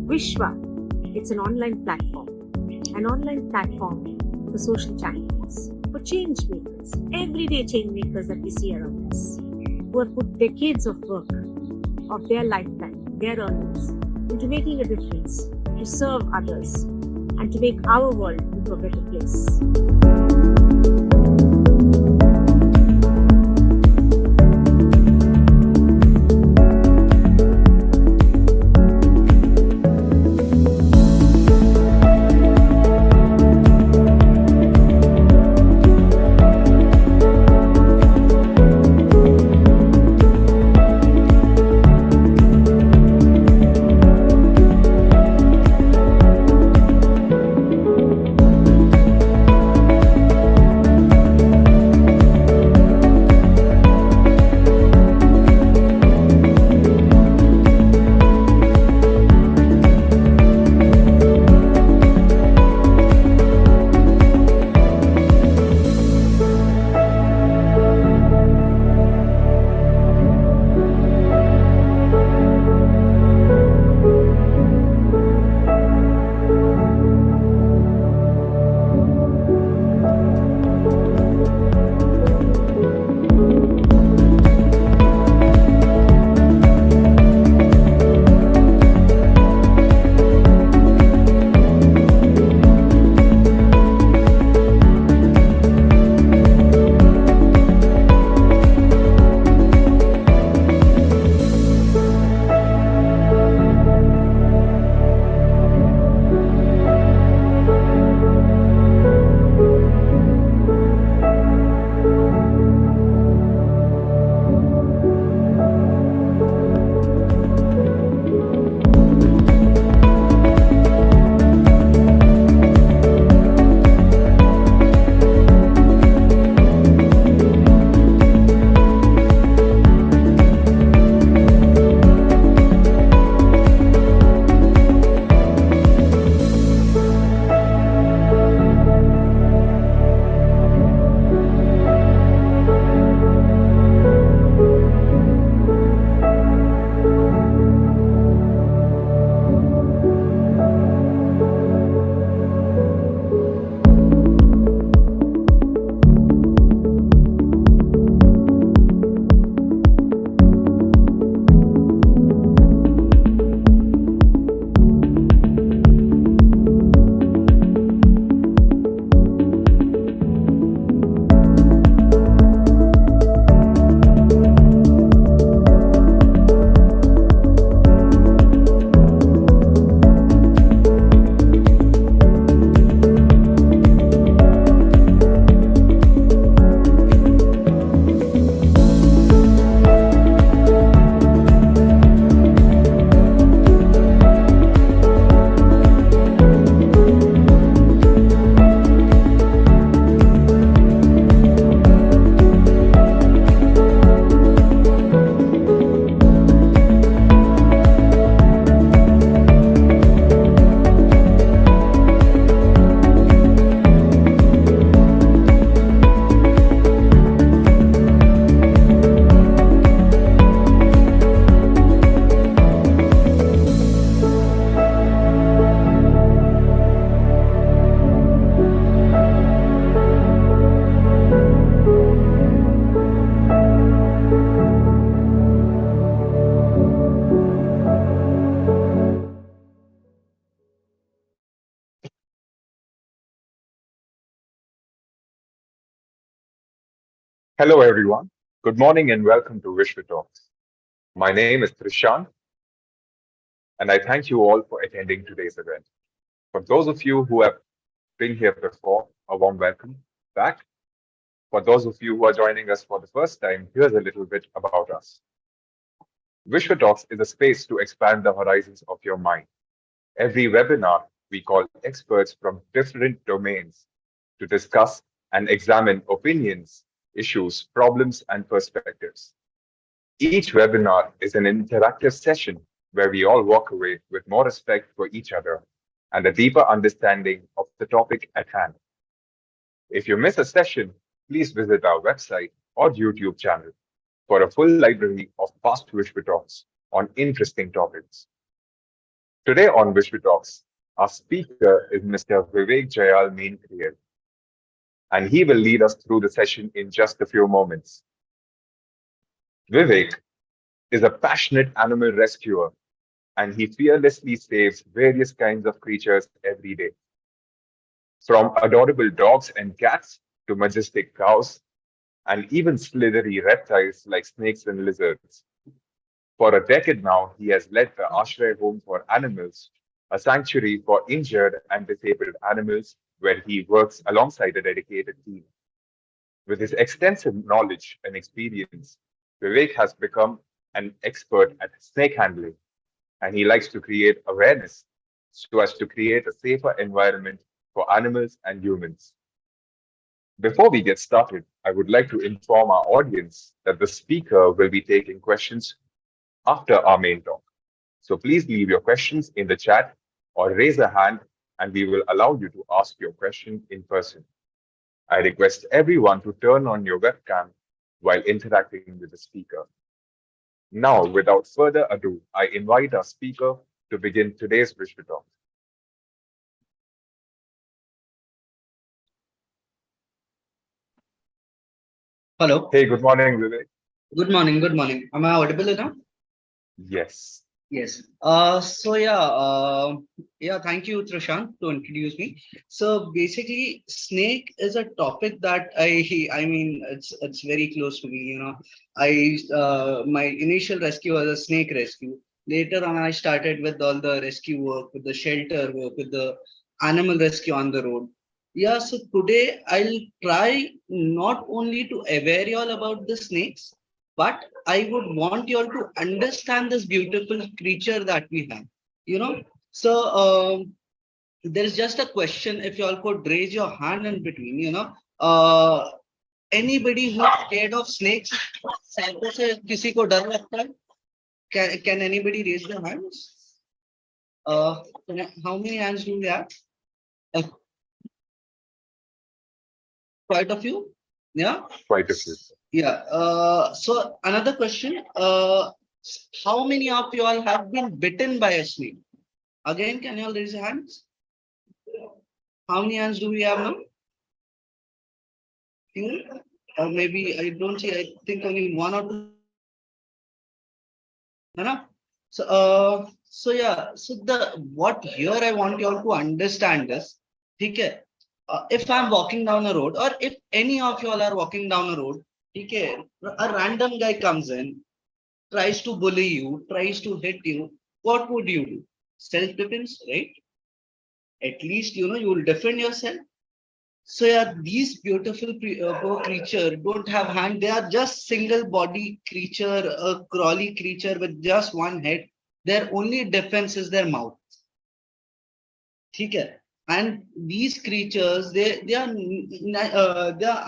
Wishwa, it's an online platform for social champions, for change makers, everyday change makers that we see around us, who have put decades of work, of their lifetime, their earnings, into making a difference, to serve others, and to make our world into a better place. Hello, everyone. Good morning and welcome to WishwaTalks. My name is Trishant, and I thank you all for attending today's event. For those of you who have been here before, a warm welcome back. For those of you who are joining us for the first time, here's a little bit about us. WishwaTalks is a space to expand the horizons of your mind. Every webinar, we call experts from different domains to discuss and examine opinions, issues, problems, and perspectives. Each webinar is an interactive session where we all walk away with more respect for each other and a deeper understanding of the topic at hand. If you miss a session, please visit our website or YouTube channel for a full library of past Wishwa talks on interesting topics. Today on WishwaTalks, our speaker is Mr. Vivek Jayal Meenchriel, and he will lead us through the session in just a few moments. Vivek is a passionate animal rescuer, and he fearlessly saves various kinds of creatures every day, from adorable dogs and cats to majestic cows, and even slithery reptiles like snakes and lizards. For a decade now, he has led the Ashray Home for Animals, a sanctuary for injured and disabled animals, where he works alongside a dedicated team. With his extensive knowledge and experience, Vivek has become an expert at snake handling, and he likes to create awareness so as to create a safer environment for animals and humans. Before we get started, I would like to inform our audience that the speaker will be taking questions after our main talk. So please leave your questions in the chat or raise a hand and we will allow you to ask your question in person. I request everyone to turn on your webcam while interacting with the speaker. Now, without further ado, I invite our speaker to begin today's Wishwa Talk. Hello. Hey, good morning, Vivek. Good morning. Good morning. Am I audible enough? Yes. Yes. Thank you, Trishant, to introduce me. So basically, snake is a topic that I mean, it's very close to me. My initial rescue was a snake rescue. Later on, I started with all the rescue work, with the shelter work, with the animal rescue on the road. Yeah. So today I'll try not only to aware you all about the snakes, but I would want you all to understand this beautiful creature that we have. So there's just a question. If you all could raise your hand in between, anybody who's scared of snakes, सांपों से किसी को डर लगता है? Can anybody raise their hands? How many hands do we have? Uh, Quite a few. Yeah. Quite a few. Yeah. So another question. How many of you all have been bitten by a snake? Again, can you all raise your hands? How many hands do we have now? Few? Or maybe I don't see. I think only one or two. No? So yeah. So what here I want you all to understand is, okay, if I'm walking down a road, or if any of you all are walking down a road, okay, a random guy comes in, tries to bully you, tries to hit you, what would you do? Self-defense, right? At least you will defend yourself. So yeah, these beautiful poor creature don't have hand. They are just single body creature, a crawly creature with just one head. Their only defense is their mouth. Okay? And these creatures, they are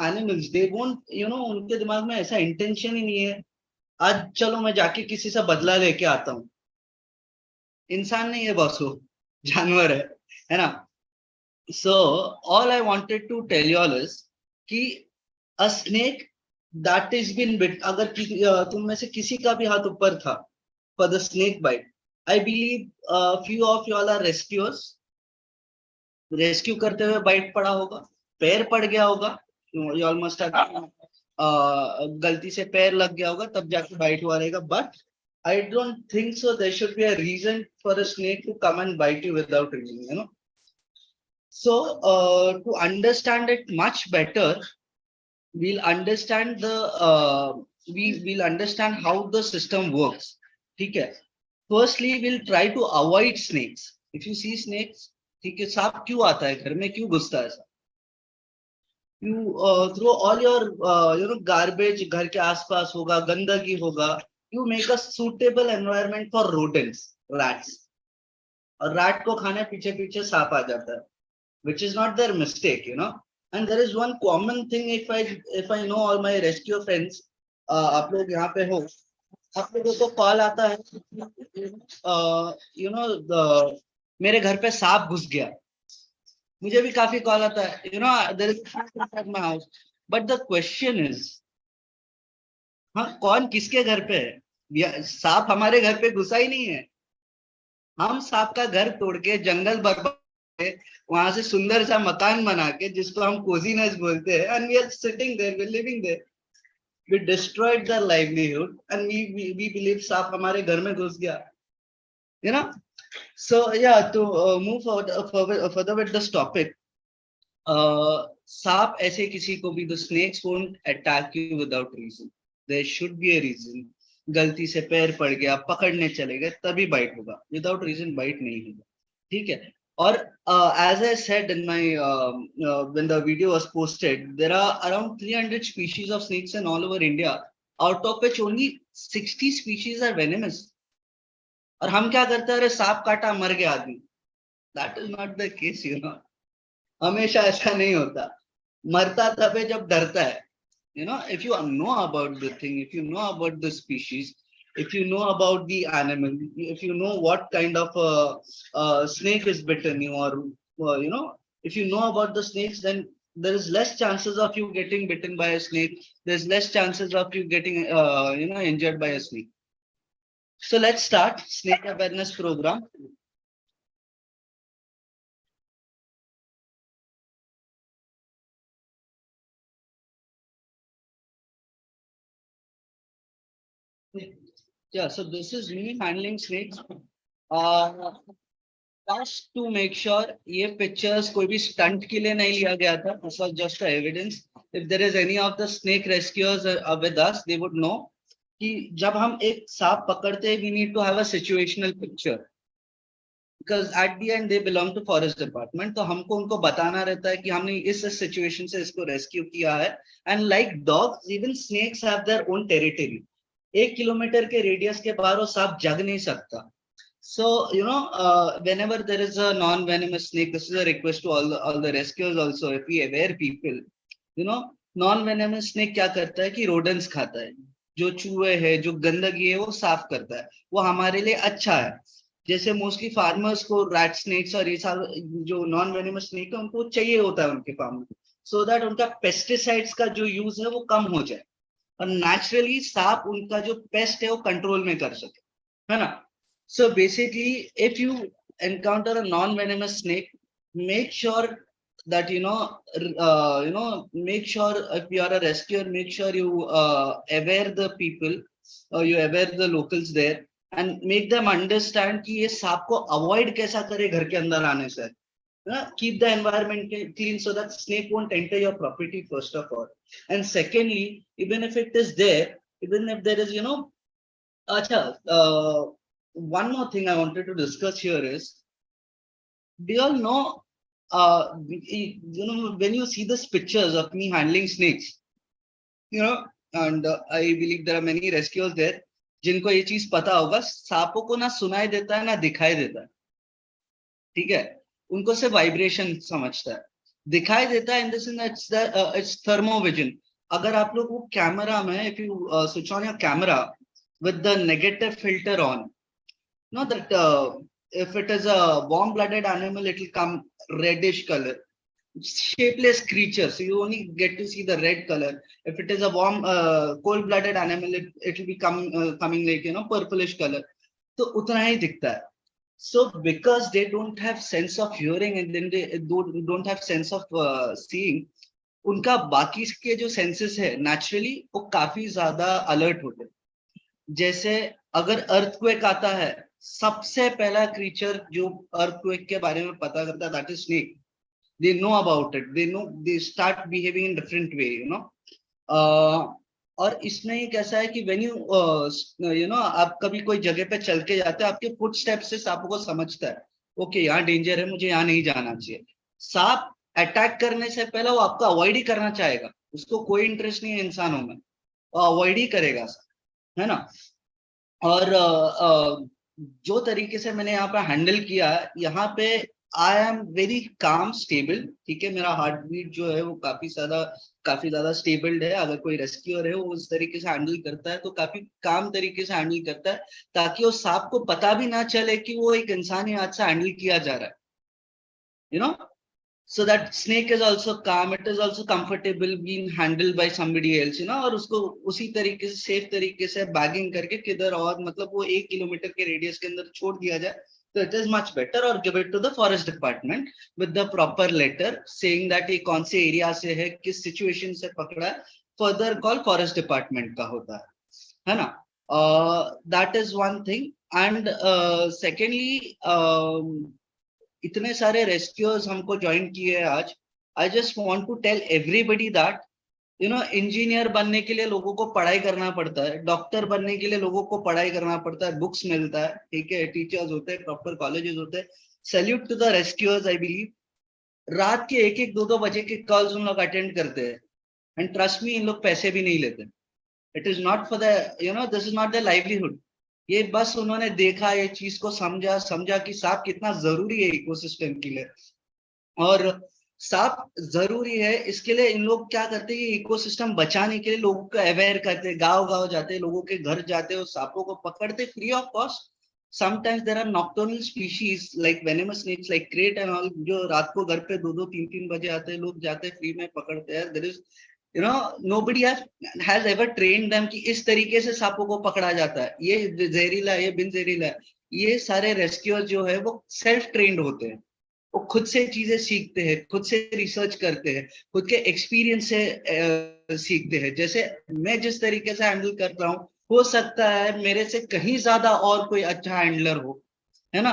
animals. They won't, उनके दिमाग में ऐसा intention ही नहीं है. आज चलो मैं जाके किसी से बदला लेके आता हूँ. इंसान नहीं है बॉसो, जानवर है ना? So all I wanted to tell you all is कि a snake that is been bit, अगर तुम में से किसी का भी हाथ ऊपर था for the snake bite, I believe few of you all are rescuers. Rescue करते हुए बाइट पड़ा होगा, पैर पड़ गया होगा, you all must have गलती से पैर लग गया होगा तब जाके बाइट हुआ रहेगा. But I don't think so there should be a reason for a snake to come and bite you without reason, So to understand it much better, we'll understand we'll understand how the system works. Okay. Firstly, we'll try to avoid snakes. If you see snakes, ठीक है, सांप क्यों आता है घर में, क्यों घुसता है? You throw all your garbage घर के आसपास होगा, गंदगी होगा. You make a suitable environment for rodents, rats. और rat को खाने पीछे पीछे सांप आ जाता है, which is not their mistake, And there is one common thing. If I know all my rescue friends, आप लोग यहाँ पे हो, आप लोगों को कॉल आता है, मेरे घर पे सांप घुस गया. मुझे भी काफी कॉल आता है, there is at my house. But the question is, हाँ, कौन किसके घर पे है? सांप हमारे घर पे घुसा ही नहीं है. हम सांप का घर तोड़ के जंगल बर्बाद के वहां से सुंदर सा मकान बना के जिसको हम कोजीनेस बोलते हैं, and we are sitting there, we living there, we destroyed their livelihood and we believe सांप हमारे घर में घुस गया, you know. So yeah, to move further with this topic, सांप ऐसे किसी को भी, the snakes won't attack you without reason. There should be a reason. गलती से पैर पड़ गया, पकड़ने चले गए, तभी बाइट होगा, विदाउट रीजन बाइट नहीं होगा, ठीक है. और as I said in my when the video was posted, there are around 300 species of snakes in all over India, out of which only 60 species are venomous. और हम क्या करते हैं, अरे सांप काटा मर गया आदमी. That is not the case, you know. हमेशा ऐसा नहीं होता. मरता तब है जब डरता है, you know. If you know about the thing, if you know about the species, if you know about the animal, if you know what kind of snake is bitten you, or you know, if you know about the snakes, then there is less chances of you getting bitten by a snake. There's less chances of you getting injured by a snake. So let's start snake awareness program. Yeah, so this is me handling snakes. Just to make sure ये pictures कोई भी stunt के लिए नहीं लिया गया था. This was just a evidence. If there is any of the snake rescuers with us, they would know कि जब हम एक सांप पकड़ते हैं, we need to have a situational picture, because at the end they belong to forest department. तो हमको उनको बताना रहता है कि हमने इस situation से इसको rescue किया है. And like dogs, even snakes have their own territory. 1 kilometre के रेडियस के बाहर वो सांप जग नहीं सकता. So you know, whenever there is a non-venomous snake, this is a request to all the rescuers also. If we aware people, you know, non-venomous snake क्या करता है कि rodents खाता है, जो चूहे है, जो गंदगी है, वो साफ करता है. वो हमारे लिए अच्छा है. जैसे मोस्टली फार्मर्स को रैट स्नेक्स और ये सब जो नॉन वेनेमस स्नेक है उनको चाहिए होता है उनके फार्म में, सो दैट उनका पेस्टिसाइड्स का जो यूज है वो कम हो जाए और नेचुरली सांप उनका जो पेस्ट है वो कंट्रोल में कर सके, है ना. So basically if you encounter a non venomous snake, make sure that make sure if you are a rescuer, make sure you aware the people, or you aware the locals there, and make them understand कि ये सांप को avoid कैसा करे घर के अंदर आने से. Keep the environment clean so that snake won't enter your property first of all. And secondly, even if it is there, even if there is, one more thing I wanted to discuss here is, do you all know, when you see these pictures of me handling snakes, and I believe there are many rescuers there, जिनको ये चीज पता होगा, सांपों को ना सुनाई देता है ना दिखाई देता है, ठीक है. उनको से वाइब्रेशन समझता है, दिखाई देता है इन द सेंस इट्स थर्मोविजन. अगर आप लोग वो कैमरा में, if you switch on your camera with the negative filter on, know that if it is a warm blooded animal, it will come reddish color, shapeless creature, so you only get to see the red color. If it is a warm cold blooded animal, it will be coming like purplish color, तो उतना ही दिखता है. So because they don't have sense of hearing and then they don't have sense of seeing, उनका बाकी के जो senses है naturally वो काफी ज्यादा अलर्ट होते हैं. जैसे अगर अर्थक्वेक आता है, सबसे पहला क्रीचर जो अर्थक्वेक के बारे में पता करता है, that is snake. They know about it, they start behaving in different way, और इसमें ही कैसा है कि when you आप कभी कोई जगह पे चल के जाते हैं, आपके फुट स्टेप से सांप को समझता है, ओके यहाँ डेंजर है, मुझे यहाँ नहीं जाना चाहिए. सांप अटैक करने से पहले वो आपको अवॉइड ही करना चाहेगा, उसको कोई इंटरेस्ट नहीं है इंसानों में, वो अवॉइड ही करेगा, है ना. और जो तरीके से मैंने यहाँ पे हैंडल किया, यहाँ पे I am very calm stable, ठीक है. मेरा हार्ट बीट जो है वो काफी ज्यादा स्टेबल्ड है. अगर कोई रेस्क्यूअर है वो उस तरीके से हैंडल करता है तो काफी काम तरीके से हैंडल करता है, ताकि उस सांप को पता भी ना चले कि वो एक इंसानी हाथ से हैंडल किया जा रहा है, so that snake is also calm, it is also comfortable being handled by somebody else, और उसको उसी तरीके से सेफ तरीके से बैगिंग करके किधर और मतलब वो 1 किलोमीटर के रेडियस के अंदर छोड़ दिया जाए, So it is much better, or give it to the forest department with the proper letter saying that ये कौन से area से है, किस situation से पकड़ा है, further call forest department का होता है ना? That is one thing. And secondly, इतने सारे rescuers हमको join किए हैं आज. I just want to tell everybody that engineer बनने के लिए लोगों को पढ़ाई करना पड़ता है, डॉक्टर बनने के लिए लोगों को पढ़ाई करना पड़ता है, बुक्स मिलता है, ठीक है, टीचर्स होते हैं, प्रॉपर कॉलेजेस होते हैं. Salute to the rescuers. I believe रात के 1-1, 2-2 बजे के कॉल्स उन लोग अटेंड करते हैं, एंड ट्रस्ट मी, इन लोग पैसे भी नहीं लेते. It is not for the this is not the livelihood. ये बस उन्होंने देखा, ये चीज को समझा कि सांप कितना जरूरी है इकोसिस्टम के लिए, और सांप जरूरी है. इसके लिए इन लोग क्या करते हैं, इकोसिस्टम बचाने के लिए लोगों को अवेयर करते हैं, गांव जाते हैं, लोगों के घर जाते हैं, सांपों को पकड़ते free of cost. Sometimes there are nocturnal species like venomous snakes like krait and all, जो रात को घर पे 2-2, 3-3 बजे आते हैं, लोग जाते हैं फ्री में पकड़ते हैं. There is nobody has ever trained them कि इस तरीके से सांपों को पकड़ा जाता है, ये जहरीला है, ये बिन जहरीला है. ये सारे रेस्क्यूअर जो है वो सेल्फ ट्रेन्ड होते हैं, वो खुद से चीजें सीखते हैं, खुद से रिसर्च करते हैं, खुद के एक्सपीरियंस से सीखते हैं. जैसे मैं जिस तरीके से हैंडल कर रहा हूँ, हो सकता है मेरे से कहीं ज्यादा और कोई अच्छा हैंडलर हो, है ना,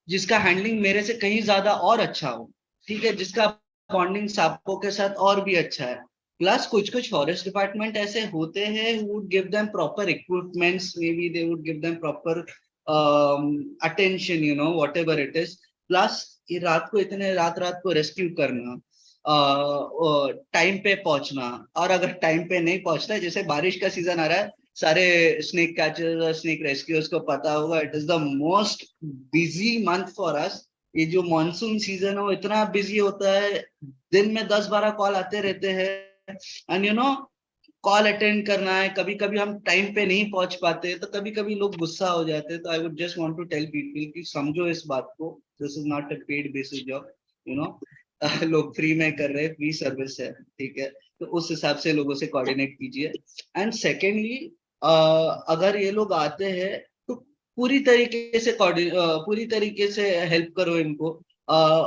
जिसका हैंडलिंग मेरे से कहीं ज्यादा और अच्छा हो, ठीक है, जिसका बॉन्डिंग सांपों के साथ और भी अच्छा है. प्लस कुछ फॉरेस्ट डिपार्टमेंट ऐसे होते हैं who would give them proper equipments, maybe they would give them proper attention, whatever it is. Plus ये रात को रेस्क्यू करना, टाइम पे पहुंचना, और अगर टाइम पे नहीं पहुंचता है, जैसे बारिश का सीजन आ रहा है, सारे स्नेक कैचर्स और स्नेक रेस्क्यूअर्स को पता होगा, it is the most busy month for us. ये जो मॉनसून सीजन हो इतना बिजी होता है, दिन में 10-12 कॉल आते रहते हैं, एंड कॉल अटेंड करना है. कभी कभी हम टाइम पे नहीं पहुंच पाते, तो कभी कभी लोग गुस्सा हो जाते हैं. तो I would just want to tell people कि समझो इस बात को, this is not a paid basis job, लोग फ्री में कर रहे हैं, फ्री सर्विस है, ठीक है, तो उस हिसाब से लोगों से कोऑर्डिनेट कीजिए. एंड सेकेंडली, अगर ये लोग आते हैं तो पूरी तरीके से हेल्प करो इनको.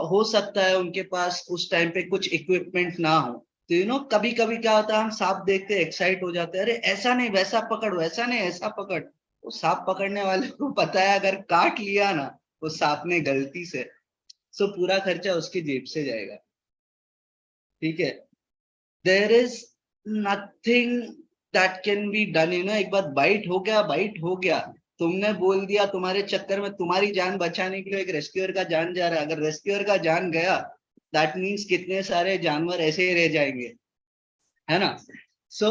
हो सकता है उनके पास उस टाइम पे कुछ इक्विपमेंट ना हो, तो कभी कभी क्या होता है, हम सांप देखते एक्साइट हो जाते हैं, अरे ऐसा नहीं वैसा पकड़, वैसा नहीं ऐसा पकड़. वो सांप पकड़ने वाले को पता है अगर काट लिया ना वो सांप ने गलती से, सो पूरा खर्चा उसकी जेब से जाएगा, ठीक है. There is nothing that can be done. एक बार बाइट हो गया, तुमने बोल दिया, तुम्हारे चक्कर में तुम्हारी जान बचाने के लिए एक रेस्क्यूअर का जान जा रहा है. अगर रेस्क्यूअर का जान गया, दैट मीन्स कितने सारे जानवर ऐसे ही रह जाएंगे, है ना. सो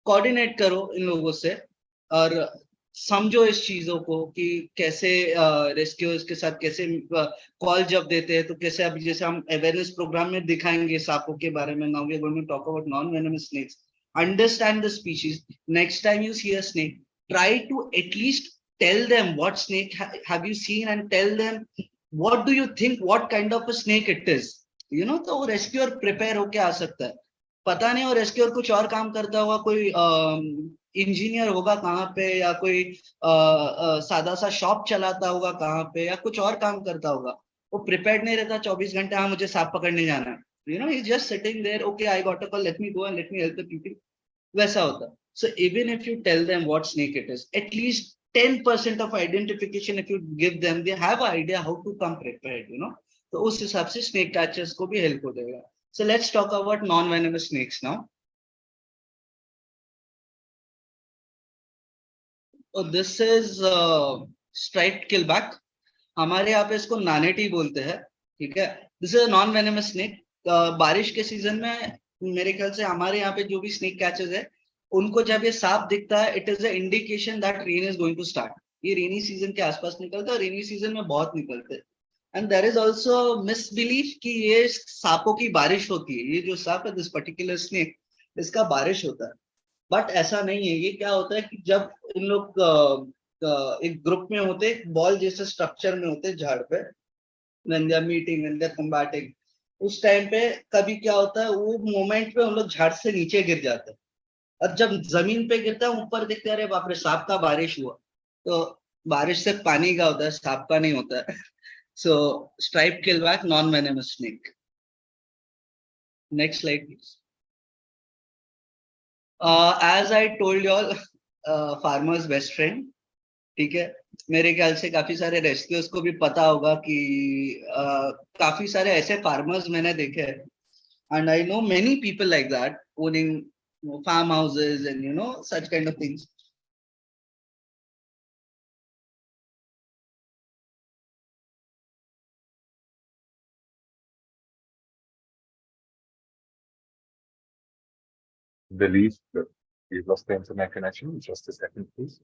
कोऑर्डिनेट करो इन लोगों से, और समझो इस चीजों को कि कैसे रेस्क्यूअर्स के साथ कैसे कॉल जब देते हैं तो कैसे. अभी जैसे हम अवेयरनेस प्रोग्राम में दिखाएंगे सांपों के बारे में. Now we are going to talk about non venomous snakes. Understand the species. Next time you see a snake, try to at least tell them what snake have you seen, and tell them what do you think, what kind of a snake it is. तो वो rescuer prepare होके आ सकता है. पता नहीं वो rescuer कुछ और काम करता होगा, कोई इंजीनियर होगा कहाँ पे, या कोई सादा सा शॉप चलाता होगा कहाँ पे, या कुछ और काम करता होगा. वो प्रिपेयर्ड नहीं रहता 24 घंटे, हाँ मुझे सांप पकड़ने जाना है. He is just sitting there, okay I got a call, let me go and let me help the people. वैसा होता है. So even if you tell them what snake it is, at least 10% of identification if you give them, they have an idea how to come prepared, तो उस हिसाब से snake catchers को भी help हो जाएगा. So let's talk about non-venomous snakes now. So this is striped killback. हमारे यहाँ पे इसको नानेटी बोलते हैं, ठीक है. This is a non-venomous snake. बारिश के सीजन में मेरे ख्याल से हमारे यहाँ पे जो भी snake catchers है, उनको जब ये सांप दिखता है, it is a indication that rain is going to start. ये रेनी सीजन के आसपास निकलता है, रेनी सीजन में बहुत निकलते हैं. And there is also misbelief कि ये सांपों की बारिश होती है. ये जो सांप है, दिस पर्टिकुलर स्नेक, इसका बारिश होता है, बट ऐसा नहीं है. ये क्या होता है कि जब इन लोग एक ग्रुप में होते, एक बॉल जैसे स्ट्रक्चर में होते झाड़ पे, when they are meeting, when they are combating, उस टाइम पे कभी क्या होता है, वो मोमेंट पे हम लोग झाड़ से नीचे गिर जाते हैं, और जब जमीन पे गिरता है ऊपर देखते हैं, अरे बाप रे सांप का बारिश हुआ. तो बारिश से पानी का होता है, सांप का नहीं होता है. So striped killback, non-venomous snake. Next slide, please. As I told you all, farmer's best friend. ठीक है, मेरे ख्याल से काफी सारे रेस्क्यूअर्स को भी पता होगा कि काफी सारे ऐसे फार्मर्स मैंने देखे हैं, and I know many people like that owning farm houses and you know such kind of things. Believe that we've lost the internet connection. Just a second, please.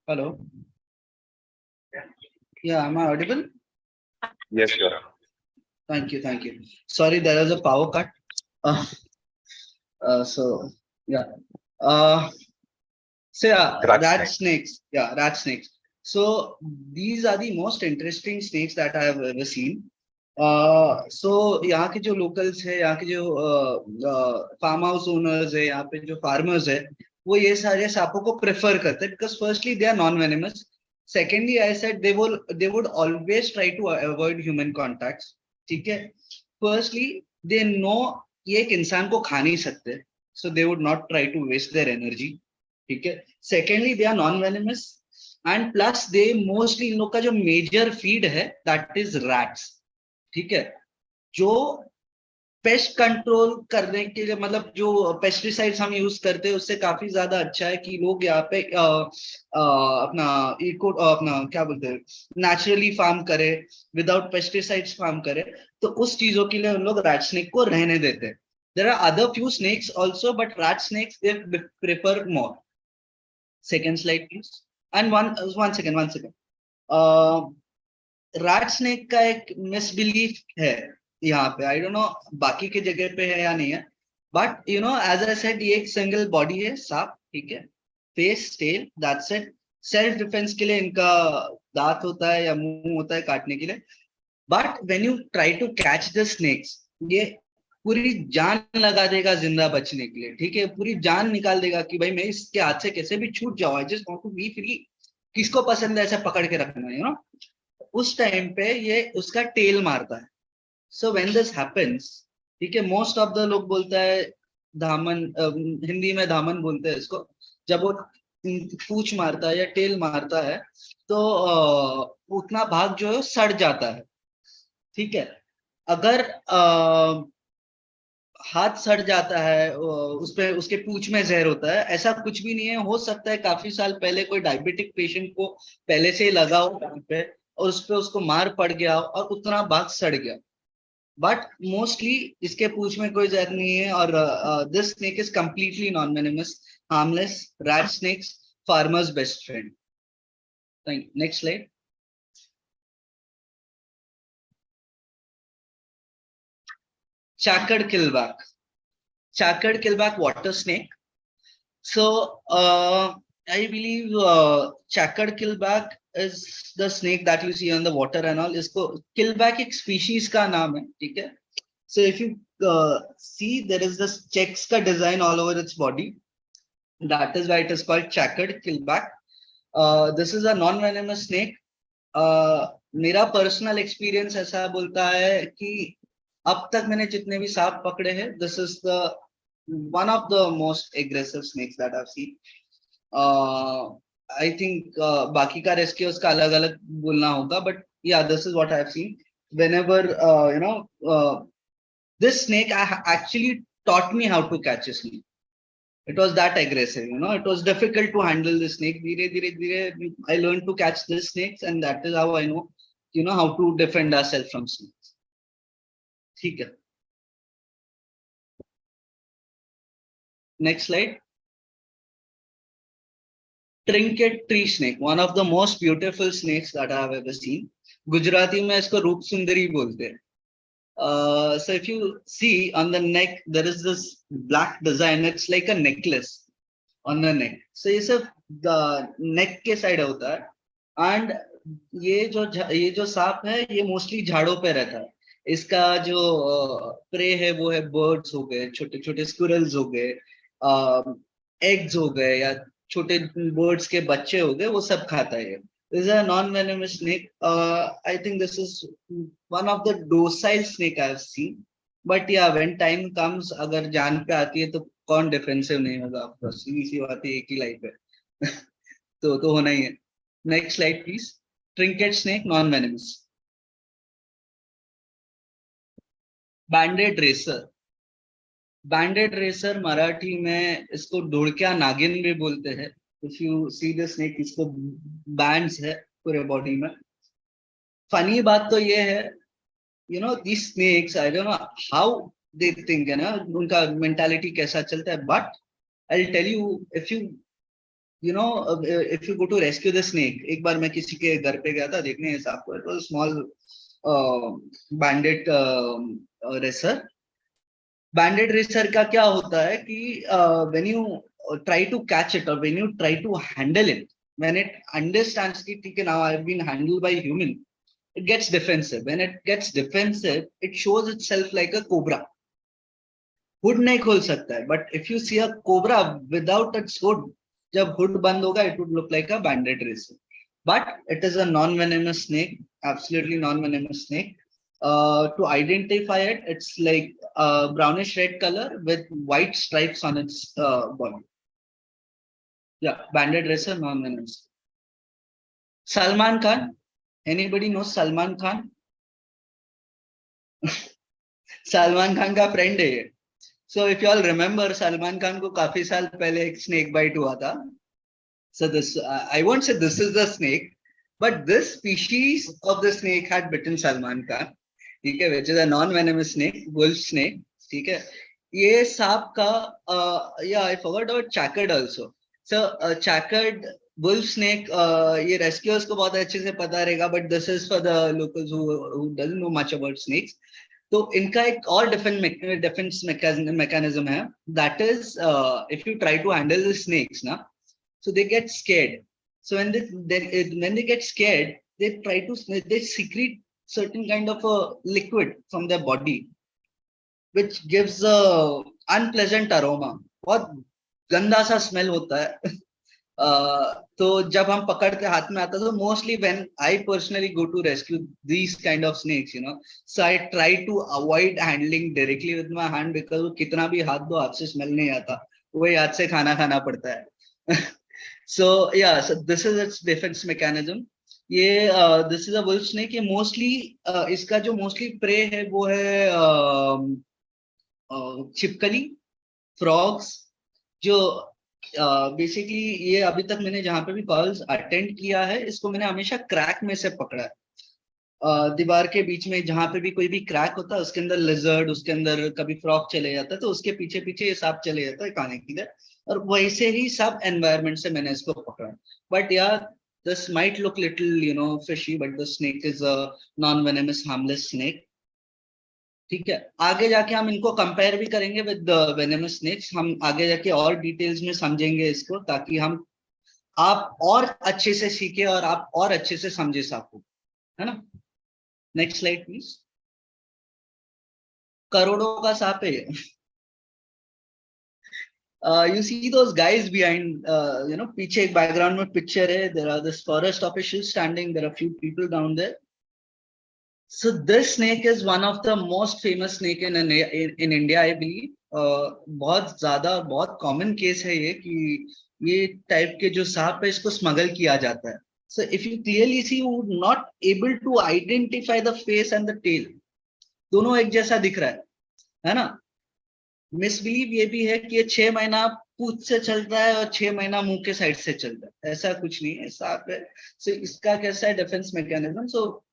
Hello. Yeah, am I audible? Yes, sure. Thank you, thank you. Sorry, there was a power cut. So yeah. So yeah, rat snakes. Yeah, rat snakes. So these are the most interesting snakes that I have ever seen. So यहाँ के जो locals है, यहाँ के जो farm house owners है, यहाँ पे जो farmers है, वो ये सारे सांपों को prefer करते हैं because firstly they are non-venomous. Secondly, I said they would always try to avoid human contacts. ठीक है. Firstly, they know ये एक इंसान को खा नहीं सकते, so they would not try to waste their energy. ठीक है. Secondly, they are non-venomous, and plus they mostly इन लोग का जो major feed है that is rats. ठीक है. जो पेस्ट कंट्रोल करने के लिए, मतलब जो पेस्टिसाइड्स हम यूज करते हैं उससे काफी ज्यादा अच्छा है कि लोग यहाँ पे अपना इको अपना क्या बोलते हैं नेचुरली फार्म करे, विदाउट पेस्टिसाइड्स फार्म करे. तो उस चीजों के लिए हम लोग रैट स्नेक को रहने देते हैं. There are other few snakes also, but rat snakes they prefer more. Second slide please. And one second. Rat snake का एक मिसबिलीफ है यहाँ पे. आई डोंट नो बाकी के जगह पे है या नहीं है, but you know as I said ये एक सिंगल बॉडी है सांप. ठीक है. Face, tail, that's it. Self defence के लिए इनका दांत होता है या मुंह होता है काटने के लिए. But when you try to catch the snakes, ये पूरी जान लगा देगा जिंदा बचने के लिए. ठीक है. पूरी जान निकाल देगा कि भाई मैं इसके हाथ से कैसे भी छूट जाऊं, I just want to be free. किसको पसंद है ऐसे पकड़ के रखना, यू नो. उस टाइम पे ये उसका टेल मारता है. So when this happens, ठीक है, मोस्ट ऑफ द लोग बोलता है धामन, हिंदी में धामन बोलते हैं इसको. जब वो पूंछ मारता है या टेल मारता है तो उतना भाग जो है सड़ जाता है. ठीक है. अगर हाथ सड़ जाता है, उस पे उसके पूंछ में जहर होता है, ऐसा कुछ भी नहीं है. हो सकता है काफी साल पहले कोई डायबिटिक पेशेंट को पहले से ही लगा हो पे और उस पे उसको मार पड़ गया और उतना भाग सड़ गया. बट मोस्टली इसके पूंछ में कोई जहर नहीं है. और this snake is completely non venomous, harmless. Rat snakes farmers best friend. Next slide. checkered killback. Checkered killback water snake. So I believe checkered killback is the snake that you see on the water and all. इसको killback एक species का नाम है. ठीक है. So if you see, there is this checks का design all over its body. That is why it is called checkered killback. This is a non-venomous snake. मेरा personal experience ऐसा बोलता है कि अब तक मैंने जितने भी सांप पकड़े हैं, this is the one of the most aggressive snakes that I have seen. I think बाकी का रेस्क्यू उसका अलग अलग बोलना होगा, बट या this is what I have scene. Whenever you know this snake actually taught me how to catch a snake. It was that aggressive, you know. It was difficult to handle the snake. Dhire, I learned to catch the snakes, and that is how I know, you know, how to defend ourselves from snakes. ठीक है. Next slide. Trinket tree snake, one of the most beautiful snakes that I have ever seen. Gujarati में इसको रूप सुंदरी बोलते हैं. So if you see on the neck, there is this black design. It's like a necklace on the neck. So ये सब the neck के side होता है. And ये जो सांप है ये मोस्टली झाड़ों पे रहता है. इसका जो प्रे है वो है बर्ड्स हो गए, छोटे छोटे स्क्विरल्स हो गए, एग्स हो गए या छोटे बर्ड्स के बच्चे हो गए, वो सब खाता है. This is a non-venomous snake. I think this is one of the docile snake I have seen. But yeah, when time comes, अगर जान पे आती है तो कौन डिफेंसिव नहीं होगा. आपका सीधी सी बात है, एक ही लाइफ है. तो होना ही है. Next slide please. Trinket snake, non venomous. Banded racer. Banded racer Marathi में इसको ढोड़क्या नागिन भी बोलते हैं. If you see the snake, इसको बैंड्स है पूरे बॉडी में. फनी बात तो ये है, you know, these snakes, I don't know how they think, है ना, उनका मेंटालिटी कैसा चलता है. But I'll tell you, if you know, if you go to rescue the snake. एक बार मैं किसी के घर पे गया था देखने सांप को. It was a small banded racer. Banded racer का क्या होता है कि when you try to catch it or when you try to handle it, when it understands कि ठीक है, now I've been handled by human, it gets defensive. When it gets defensive, it shows itself like a cobra. Hood नहीं खोल सकता है, but if you see a cobra without its hood, जब hood बंद होगा, it would look like a banded racer. but it is a non-venomous snake, absolutely non-venomous snake. To identify it, it's like brownish red color with white stripes on its body. Yeah, banded racer, non-venomous. Salman Khan. Anybody knows Salman Khan? Salman Khan का friend है ये. So if you all remember, Salman Khan को काफी साल पहले एक snake bite हुआ था. So this, I won't say this is the snake, but this species of the snake had bitten Salman Khan. ठीक है, which is a non-venomous snake, wolf snake. ठीक है, ये सांप का, yeah, I forgot about checkered also. So checkered wolf snake, ये rescuers को बहुत अच्छे से पता रहेगा, but this is for the locals who doesn't know much about snakes. तो इनका एक और डिफेंस मैकेनिज्म है, that is if you try to handle the snakes ना, so they get scared. So when they get scared, they secrete certain kind of a liquid from their body, which gives a unpleasant aroma. बहुत गंदा सा smell होता है. तो जब हम पकड़ते हाथ में आता, तो mostly when I personally go to rescue these kind of snakes, so I try to avoid handling directly with my hand, because वो कितना भी हाथ दो, हाथ से स्मेल नहीं आता, वही हाथ से खाना खाना पड़ता है. So yeah, so this is its defence mechanism. ये this is a wolf snake. ये मोस्टली इसका जो मोस्टली प्रे है वो है छिपकली, फ्रॉग्स. जो बेसिकली ये अभी तक मैंने जहां पे भी कॉल्स अटेंड किया है, इसको मैंने हमेशा क्रैक में से पकड़ा है. दीवार के बीच में जहां पे भी कोई भी क्रैक होता है, उसके अंदर लिजर्ड, उसके अंदर कभी फ्रॉग चले जाता है, तो उसके पीछे पीछे ये सांप चले जाता है खाने की तरह, और वैसे ही सब एनवायरमेंट से मैंने इसको पकड़ा. बट यार, this might look little fishy, but the snake is a non venomous harmless snake. ठीक है, आगे जाके हम इनको कंपेयर भी करेंगे विद वेनेमस स्नेक्स. हम आगे जाके और डिटेल्स में समझेंगे इसको, ताकि हम आप और अच्छे से सीखे और आप और अच्छे से समझे सांप को, है ना. Next slide please. करोड़ों का सांप है. You see those guys behind, पीछे एक बैकग्राउंड में पिक्चर है. There are this forest officials standing. There are few people down there. So this snake is one of the most famous snake in India, I believe. बहुत ज्यादा, बहुत common case है ये, कि ये टाइप के जो सांप है, इसको स्मगल किया जाता है. So if you clearly see, you would not able to identify the face and the tail. दोनों एक जैसा दिख रहा है ना. मिसबिलीव ये भी है कि ये 6 महीना पूंछ से चलता है और 6 महीना मुंह के साइड से चलता है. ऐसा कुछ नहीं है, सांप है. सो इसका कैसा है डिफेंस मैकेनिज्म. सो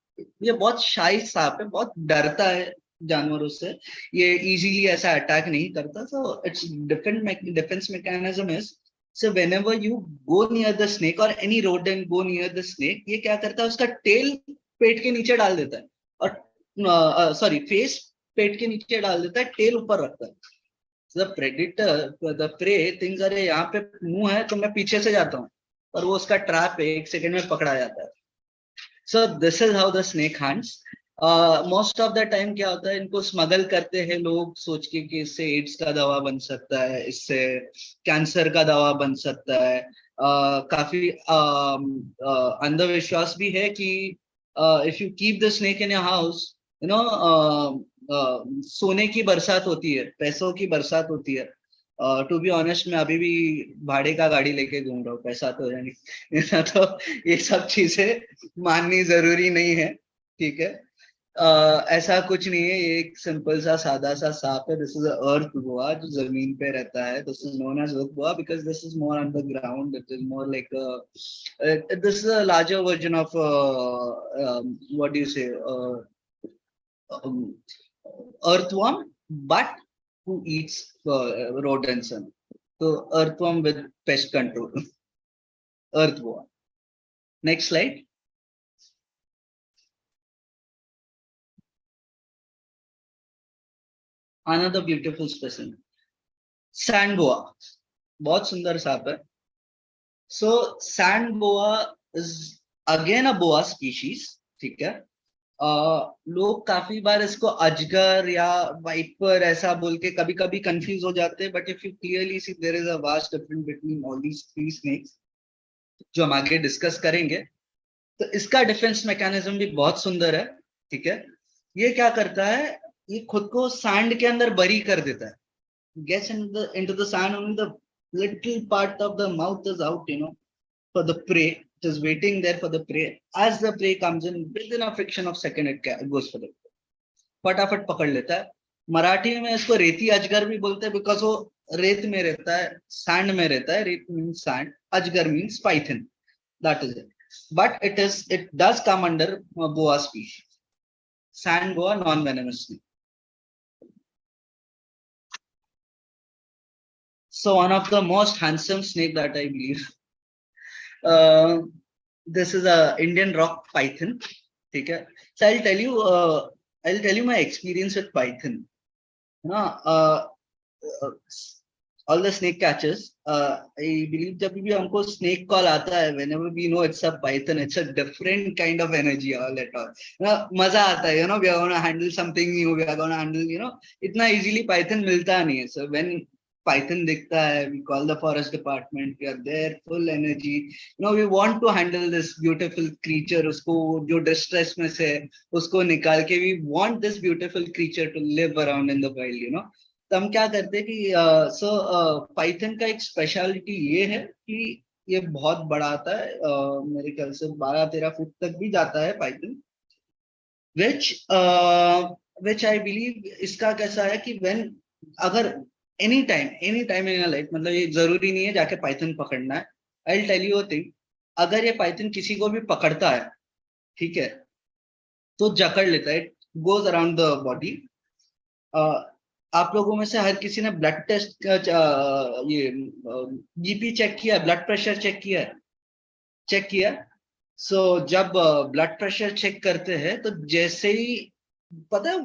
ये बहुत शाई सांप है, बहुत डरता है जानवरों से. ये इजीली ऐसा अटैक नहीं करता. So its defence mechanism is, so whenever you go near the snake और any rodent go near the snake, ये क्या करता है, उसका टेल पेट के नीचे डाल देता है, और सॉरी फेस पेट के नीचे डाल देता है, टेल ऊपर रखता है. The predator, the prey thinks, अरे यहाँ पे मुंह है तो मैं पीछे से जाता हूँ, और वो उसका ट्रैप है, 1 सेकंड में पकड़ा जाता है. So this is how the snake hunts. Most of the time क्या होता है, इनको स्मगल करते हैं लोग सोच के कि इससे एड्स का दवा बन सकता है, इससे कैंसर का दवा बन सकता है. काफी अंधविश्वास भी है कि if you keep the snake in your house, सोने की बरसात होती है, पैसों की बरसात होती है. टू बी ऑनेस्ट, मैं अभी भी भाड़े का गाड़ी लेके घूम रहा हूँ, पैसा तो है नहीं. तो ये सब चीजें माननी जरूरी नहीं है. ठीक है, ऐसा कुछ नहीं है. ये एक सिंपल सा सादा सा सांप है. दिस इज अर्थ बोआ, जो जमीन पे रहता है. This is known as earth boa because this is more on the ground. It is more like this is a larger version of what do you say earthworm, but who eats rodents. So earthworm with pest control. Earthworm. Next slide. Another beautiful specimen. Sand boa. बहुत सुंदर सांप है. So sand boa is again a boa species. ठीक है. लोग काफी बार इसको अजगर या वाइपर ऐसा बोल के कभी कभी कंफ्यूज हो जाते हैं. But if you clearly see, there is a vast difference between all these 3 snakes, जो हम आगे डिस्कस करेंगे. तो इसका डिफेंस मैकेनिज्म भी बहुत सुंदर है, ठीक है। ये क्या करता है, ये खुद को सैंड के अंदर बरी कर देता है, gets into the sand, only the little part of the mouth is out, for the prey. It is waiting there for the prey. As the prey comes in, within a friction of second, it goes for the prey. फटाफट पकड़ लेता है। मराठी में इसको रेती अजगर भी बोलते हैं, बिकॉज वो रेत में रहता है, सैंड में रहता है। रेत मीन्स सैंड, अजगर means Python, that is it. But it does come under boa species, sand boa, non venomous snake. So one of the most handsome snake that I believe, this is a Indian rock python. Okay, so I'll tell you my experience with python. All the snake catchers, I believe जब भी हमको snake call आता है, whenever we know it's a python, it's a different kind of energy all at all. मजा आता है, we are gonna handle something new, we are gonna handle, इतना easily python मिलता नहीं है. So when python दिखता है, we call the forest department, we are there, full energy, we want to handle this beautiful creature, उसको जो distress में से उसको निकाल के, we want this beautiful creature to live around in the wild. तो हम क्या करते हैं कि पाइथन का एक स्पेशलिटी ये है कि ये बहुत बड़ा आता है, मेरे ख्याल से 12-13 फुट तक भी जाता है पाइथन, विच आई बिलीव, इसका कैसा है कि व्हेन, अगर एनी टाइम इन लाइफ, मतलब ये जरूरी नहीं है जाके पाइथन पकड़ना है, I will tell you a thing, अगर ये पाइथन किसी को भी पकड़ता है, ठीक है, तो जकड़ लेता है, it goes around the body. आप लोगों में से हर किसी ने ब्लड टेस्ट, ये बीपी चेक किया, ब्लड प्रेशर चेक किया। सो जब ब्लड प्रेशर चेक करते हैं, तो जैसे ही, पता है,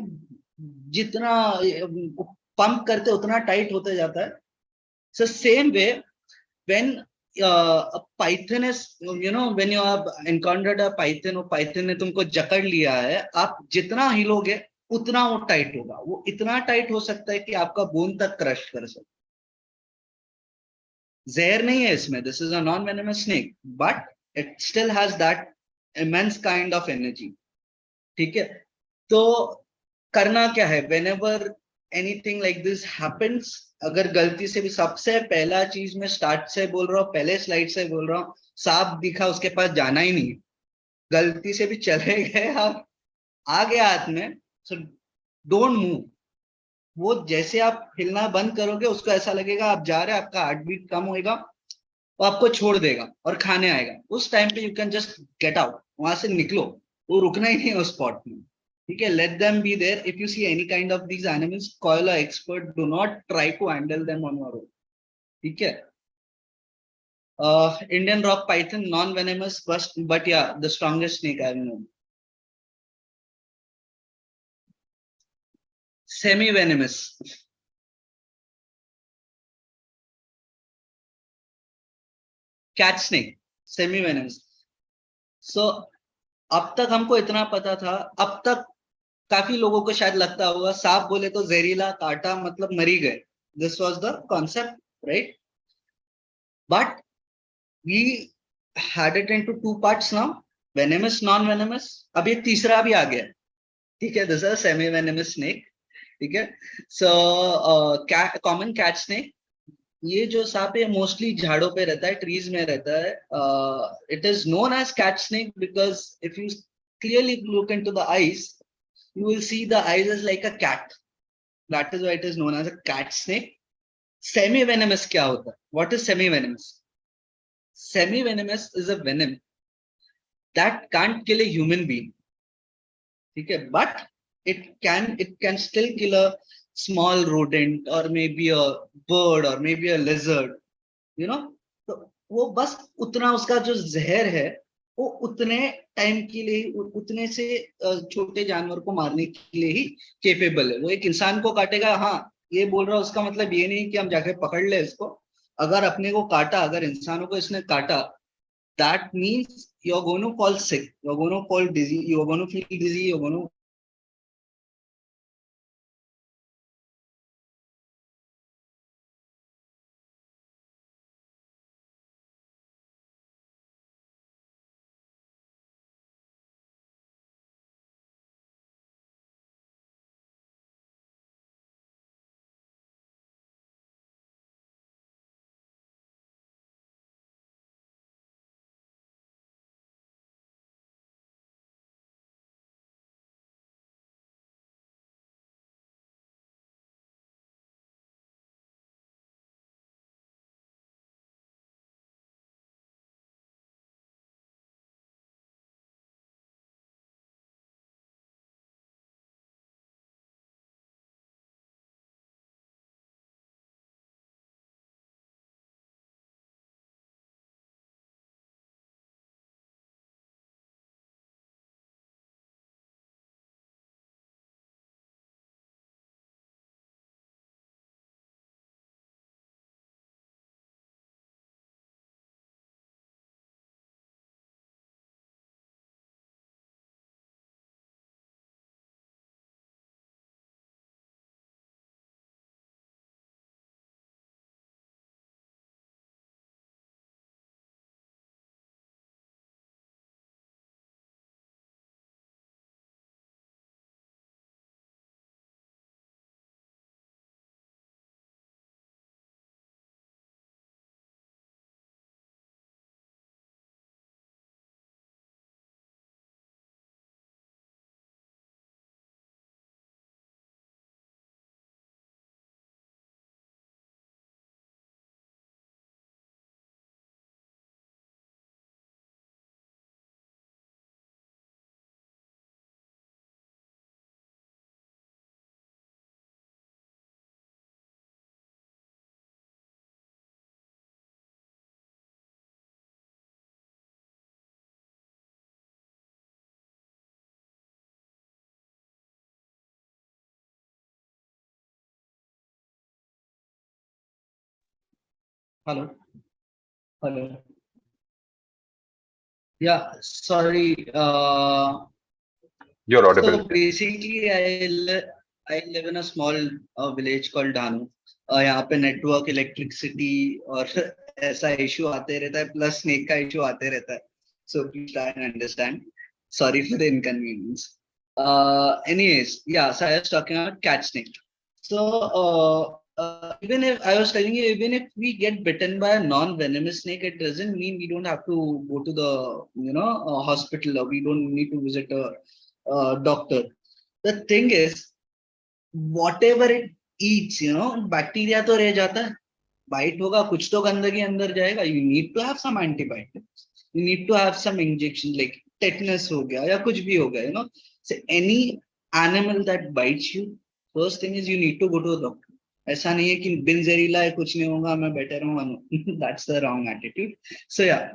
जितना पंप करते उतना टाइट होते जाता है। So same way, when Python is, when you have encountered a Python, और पाइथन ने तुमको जकड़ लिया है, आप जितना हिलोगे उतना वो टाइट होगा। वो इतना टाइट हो सकता है कि आपका बोन तक क्रश कर सकता है। जहर नहीं है इसमें, this is a non venomous snake, but it still has that immense kind of energy, ठीक है। तो करना क्या है, when ever anything like this happens, अगर गलती से भी, सबसे पहला चीज मैं स्टार्ट से बोल रहा हूँ, पहले स्लाइड से बोल रहा हूँ, सांप दिखा उसके पास जाना ही नहीं, गलती से भी चले गए आप, आ गया हाथ में, सो डोंट मूव। वो जैसे आप हिलना बंद करोगे, उसको ऐसा लगेगा आप जा रहे हैं, आपका हार्ट बीट कम होएगा, वो आपको छोड़ देगा और खाने आएगा। उस टाइम पे you can just get out, वहां से निकलो, वो रुकना ही नहीं है उस स्पॉट में, ठीक है। Let them be there. If you see any kind of these animals, call a expert, do not try to handle them on your own, ठीक है। Indian rock python, non venomous, but yeah the strongest snake I have known. Semi venomous, cat snake, semi venomous. So अब तक हमको इतना पता था, अब तक काफी लोगों को शायद लगता होगा, सांप बोले तो जहरीला, काटा मतलब मरी गए, this was the concept, right. But we had it into two parts now, venomous, non venomous. अब ये तीसरा भी आ गया, ठीक है, this is semi venomous snake, ठीक है। सो कॉमन कैट स्नेक, ये जो सांप है मोस्टली झाड़ों पे रहता है, ट्रीज में रहता है। It is known as cat snake because if you clearly look into the eyes, you will see the eyes is like a cat. That is why it is known as a cat snake. Semi-venomous क्या होता है? What is semi-venomous? Semi-venomous is a venom that can't kill a human being. ठीक है, but it can still kill a small rodent or maybe a bird or maybe a lizard. तो वो बस उतना उसका जो जहर है, वो उतने टाइम के लिए, उतने से छोटे जानवर को मारने के लिए ही केपेबल है। वो एक इंसान को काटेगा, हाँ, ये बोल रहा, उसका मतलब ये नहीं कि हम जाके पकड़ ले इसको। अगर अपने को काटा, अगर इंसानों को इसने काटा, that means you are going to fall sick, you are going to fall dizzy, you are going to feel dizzy, you are going to Hello. Hello. Yeah, sorry. You're audible. So basically, I live in a small village called Dhanu. यहाँ पे network electricity और ऐसा issue आते रहता है plus snake का issue आते रहता है so please try and understand sorry for the inconvenience anyways yeah so I was talking about cat snake so even if I was telling you even if we get bitten by a non-venomous snake it doesn't mean we don't have to go to the hospital or we don't need to visit a doctor. The thing is, whatever it eats, bacteria तो रह जाता है. Bite होगा, कुछ तो गंदगी अंदर जाएगा. You need to have some antibiotics. You need to have some injection like tetanus हो गया या कुछ भी हो गया. So any animal that bites you, first thing is you need to go to a doctor. ऐसा नहीं है कि बिन जहरीला है कुछ नहीं होगा मैं better हूँ. That's the wrong attitude. So yeah,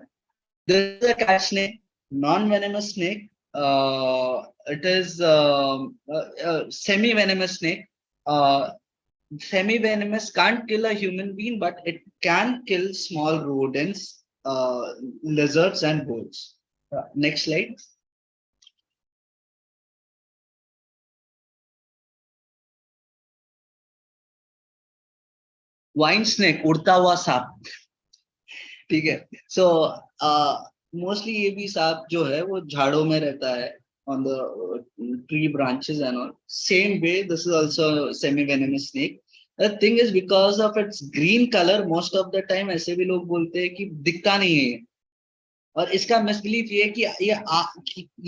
this is a cat snake, non-venomous snake. It is semi-venomous snake. Uh, Semi-venomous can't kill a human being, but it can kill small rodents, lizards, and birds. Next slide. Wine snake, उड़ता हुआ सांप. ठीक है. So mostly ये भी सांप जो है वो झाड़ों में रहता है on the tree branches and all. Same way, this is also a semi-venomous snake. The thing is because of its green color, most of the time ऐसे भी लोग बोलते हैं कि दिखता नहीं है ये. और इसका मिसबिलीफ ये है कि ये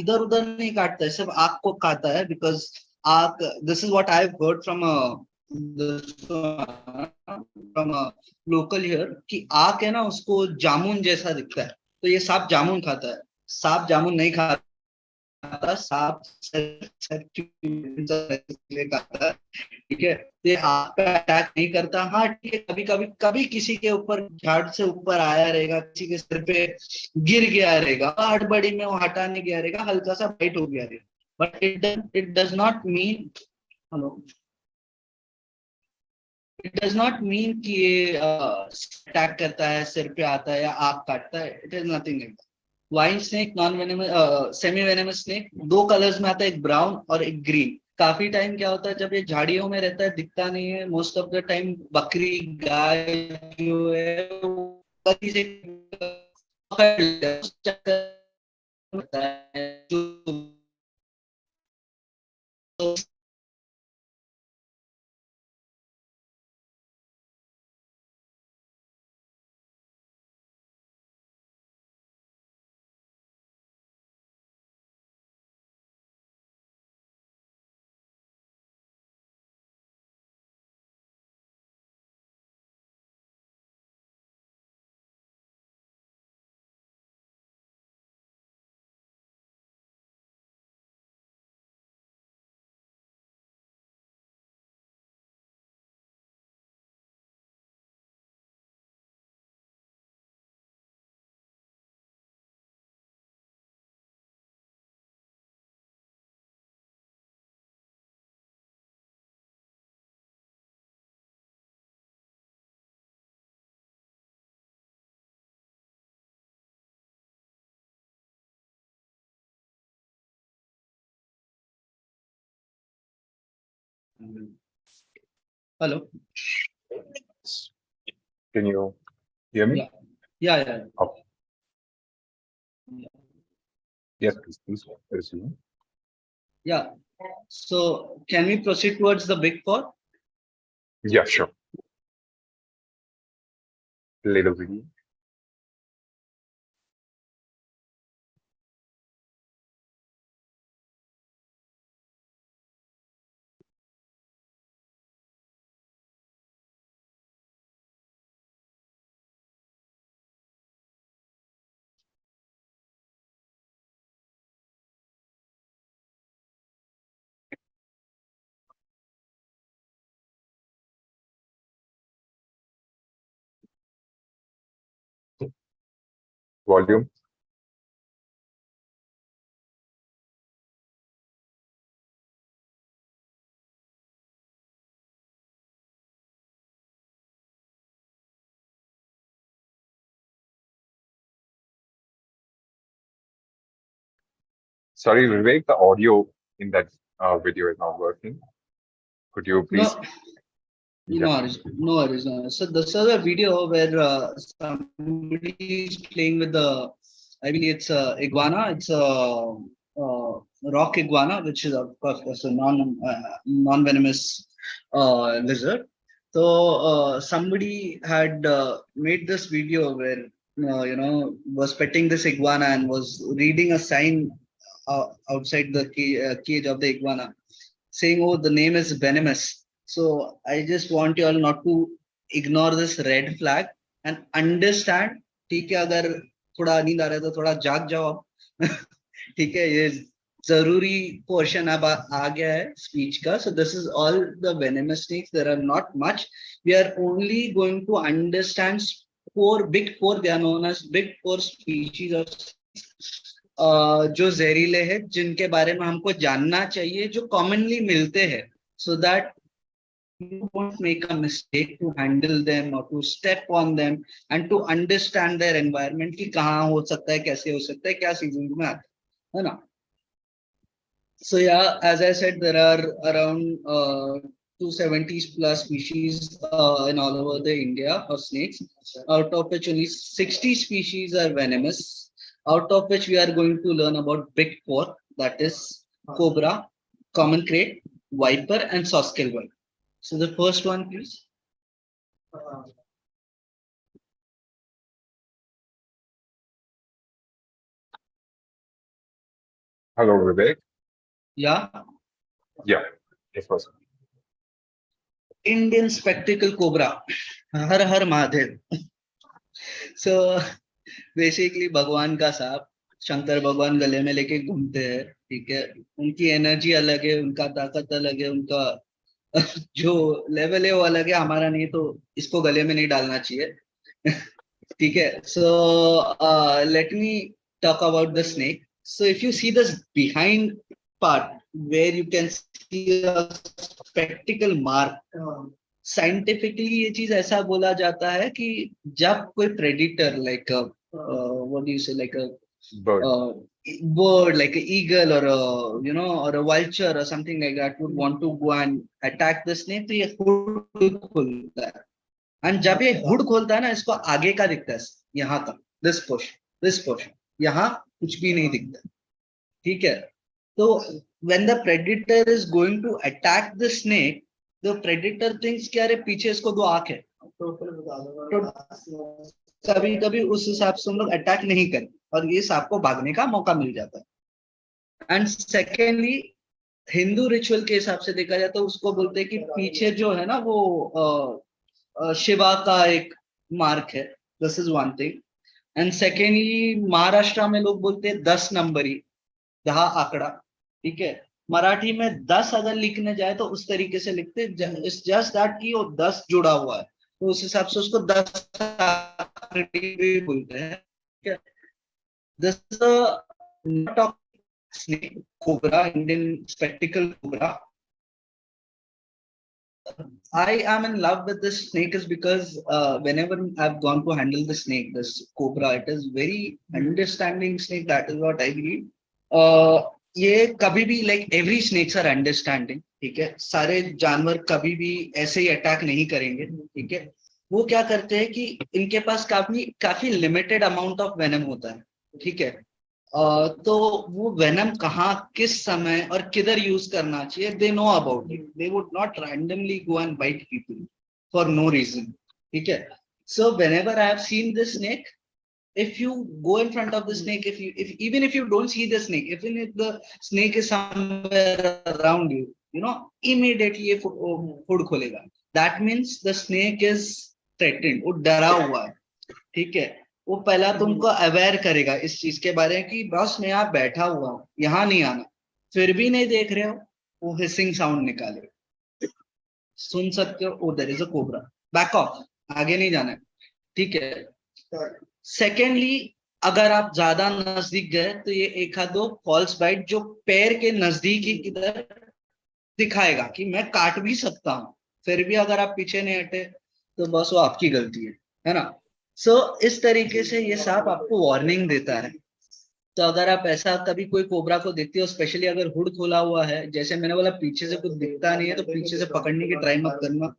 इधर उधर नहीं काटता है सिर्फ आँख को खाता है because आँख this is what I've heard from a local here कि आँख है ना उसको जामुन जैसा दिखता है तो ये सांप जामुन खाता है. सांप जामुन नहीं खाता. सांप खाता है. ठीक है. ये आप पे अटैक नहीं करता. हाँ ठीक है कभी कभी कभी किसी के ऊपर झाड़ से ऊपर आया रहेगा किसी के सिर पे गिर गया रहेगा हड़बड़ी में वो हटाने गया रहेगा हल्का सा बाइट हो गया रहेगा but it does not mean hello it does not mean कि ये अटैक करता है सिर पे आता है या आग काटता है. It is nothing like that. Wine snake non venomous semi venomous snake दो कलर्स में आता है एक ब्राउन और एक ग्रीन. काफी टाइम क्या होता है जब ये झाड़ियों में रहता है दिखता नहीं है मोस्ट ऑफ द टाइम बकरी गाय जो है कभी से पकड़ लेता है जो hello. Can you hear me? Yeah. Oh, yes, please resume. Yeah. So can we proceed towards the big four? Yeah, sure. Play the video. Volume. Sorry, Vivek, the audio in that video is not working. Could you please? No, Yeah. no worries, no worries. So this is a video where somebody is playing with the, I believe it's a iguana. It's a rock iguana, which is of course a non-venomous lizard. So somebody had made this video where was petting this iguana and was reading a sign outside the cage of the iguana, saying, "Oh, the name is venomous." So I just want you all not to ignore this red flag and understand. ठीक है, अगर थोड़ा नींद आ रहा है तो थोड़ा जाग जाओ आप. ठीक है, ये जरूरी पोर्शन अब आ गया है स्पीच का. So this is all the venomous snakes. There are not much. We are only going to understand big four. They are known as big four species of जो जहरीले हैं, जिनके बारे में हमको जानना चाहिए, जो कॉमनली मिलते हैं, so that you won't make a mistake to handle them or to step on them and to understand their environment कि कहाँ हो सकता है, कैसे हो सकता है, क्या सीजन में आता है ना. So yeah, as I said, there are around 270 plus species in all over the India of snakes, out of which only 60 species are venomous, out of which we are going to learn about big four, that is cobra, common crate, viper, and sawscale viper. So the first one, please. Hello, Vivek. Yeah. Yeah. Yes, first. Indian spectacle cobra. Her her Mahadev. So basically भगवान का सांप शंकर भगवान गले में लेके घूमते हैं. ठीक है, उनकी एनर्जी अलग है, उनका ताकत अलग है, उनका जो लेवल है वो अलग है. हमारा नहीं, तो इसको गले में नहीं डालना चाहिए. ठीक है. So let me talk about the snake. So if you see this behind part where you can see a spectacle mark, scientifically ये चीज ऐसा बोला जाता है कि जब कोई predator like what do you से like bird like an eagle or or a vulture or something like that would want to go and attack the snake, तो ये हुड खुलता है. एंड जब ये हुड खोलता है ना, इसको आगे का दिखता है, यहाँ का दिस पोर्शन यहाँ कुछ भी नहीं दिखता. ठीक है. तो when the predator is going to attack the snake, the predator thinks कि अरे पीछे इसको दो आंख है, तो कभी कभी उस हिसाब से हम लोग अटैक नहीं करें और ये सांप को भागने का मौका मिल जाता है. एंड सेकेंडली, हिंदू रिचुअल के हिसाब से देखा जाए तो उसको बोलते हैं कि पीछे जो है ना वो शिवा का एक मार्क है. This is one thing. And secondly, Maharashtra में लोग बोलते हैं 10 नंबरी, 10 आंकड़ा. ठीक है. मराठी में 10 अगर लिखने जाए तो उस तरीके से लिखते, इट्स जस्ट दैट कि वो 10 जुड़ा हुआ है, तो उस हिसाब से उसको 10 भी बोलते हैं. This is a snake cobra, Indian spectacle cobra. I am in love with this snake is because whenever I've gone to handle the snake, this cobra, it is very understanding snake. That is what I believe. ये कभी भी like every snakes are understanding. ठीक है. सारे जानवर कभी भी ऐसे ही अटैक नहीं करेंगे. ठीक है. वो क्या करते हैं कि इनके पास काफी लिमिटेड अमाउंट ऑफ वेनम होता है. ठीक है. तो वो वेनम कहाँ, किस समय और किधर यूज करना चाहिए, they know about it. They would not randomly go and bite people for no reason. ठीक है. So whenever I have seen this snake, if you go in front of the snake, even if you don't see the snake, even if the snake is somewhere around you, immediately ये food खोलेगा. That means the snake is threatened. वो डरा हुआ है. ठीक है. वो पहला तुमको अवेयर करेगा इस चीज के बारे में कि बस मैं यहाँ बैठा हुआ हूँ, यहाँ नहीं आना. फिर भी नहीं देख रहे हो, वो हिसिंग साउंड निकाले. सुन सकते हो, oh there is a cobra, back off, आगे नहीं जाना है. ठीक है. सेकेंडली, अगर आप ज्यादा नजदीक गए तो ये एक आध दो फॉल्स बाइट जो पैर के नजदीक ही किधर दिखाएगा कि मैं काट भी सकता हूँ. फिर भी अगर आप पीछे नहीं हटे तो बस वो आपकी गलती है ना. सो इस तरीके से ये सांप आपको वार्निंग देता है. तो अगर आप ऐसा कभी कोई कोबरा को देखते हो, स्पेशली अगर हुड खोला हुआ है, जैसे मैंने बोला पीछे से कुछ दिखता नहीं है तो पीछे से पकड़ने की ट्राई मत करना।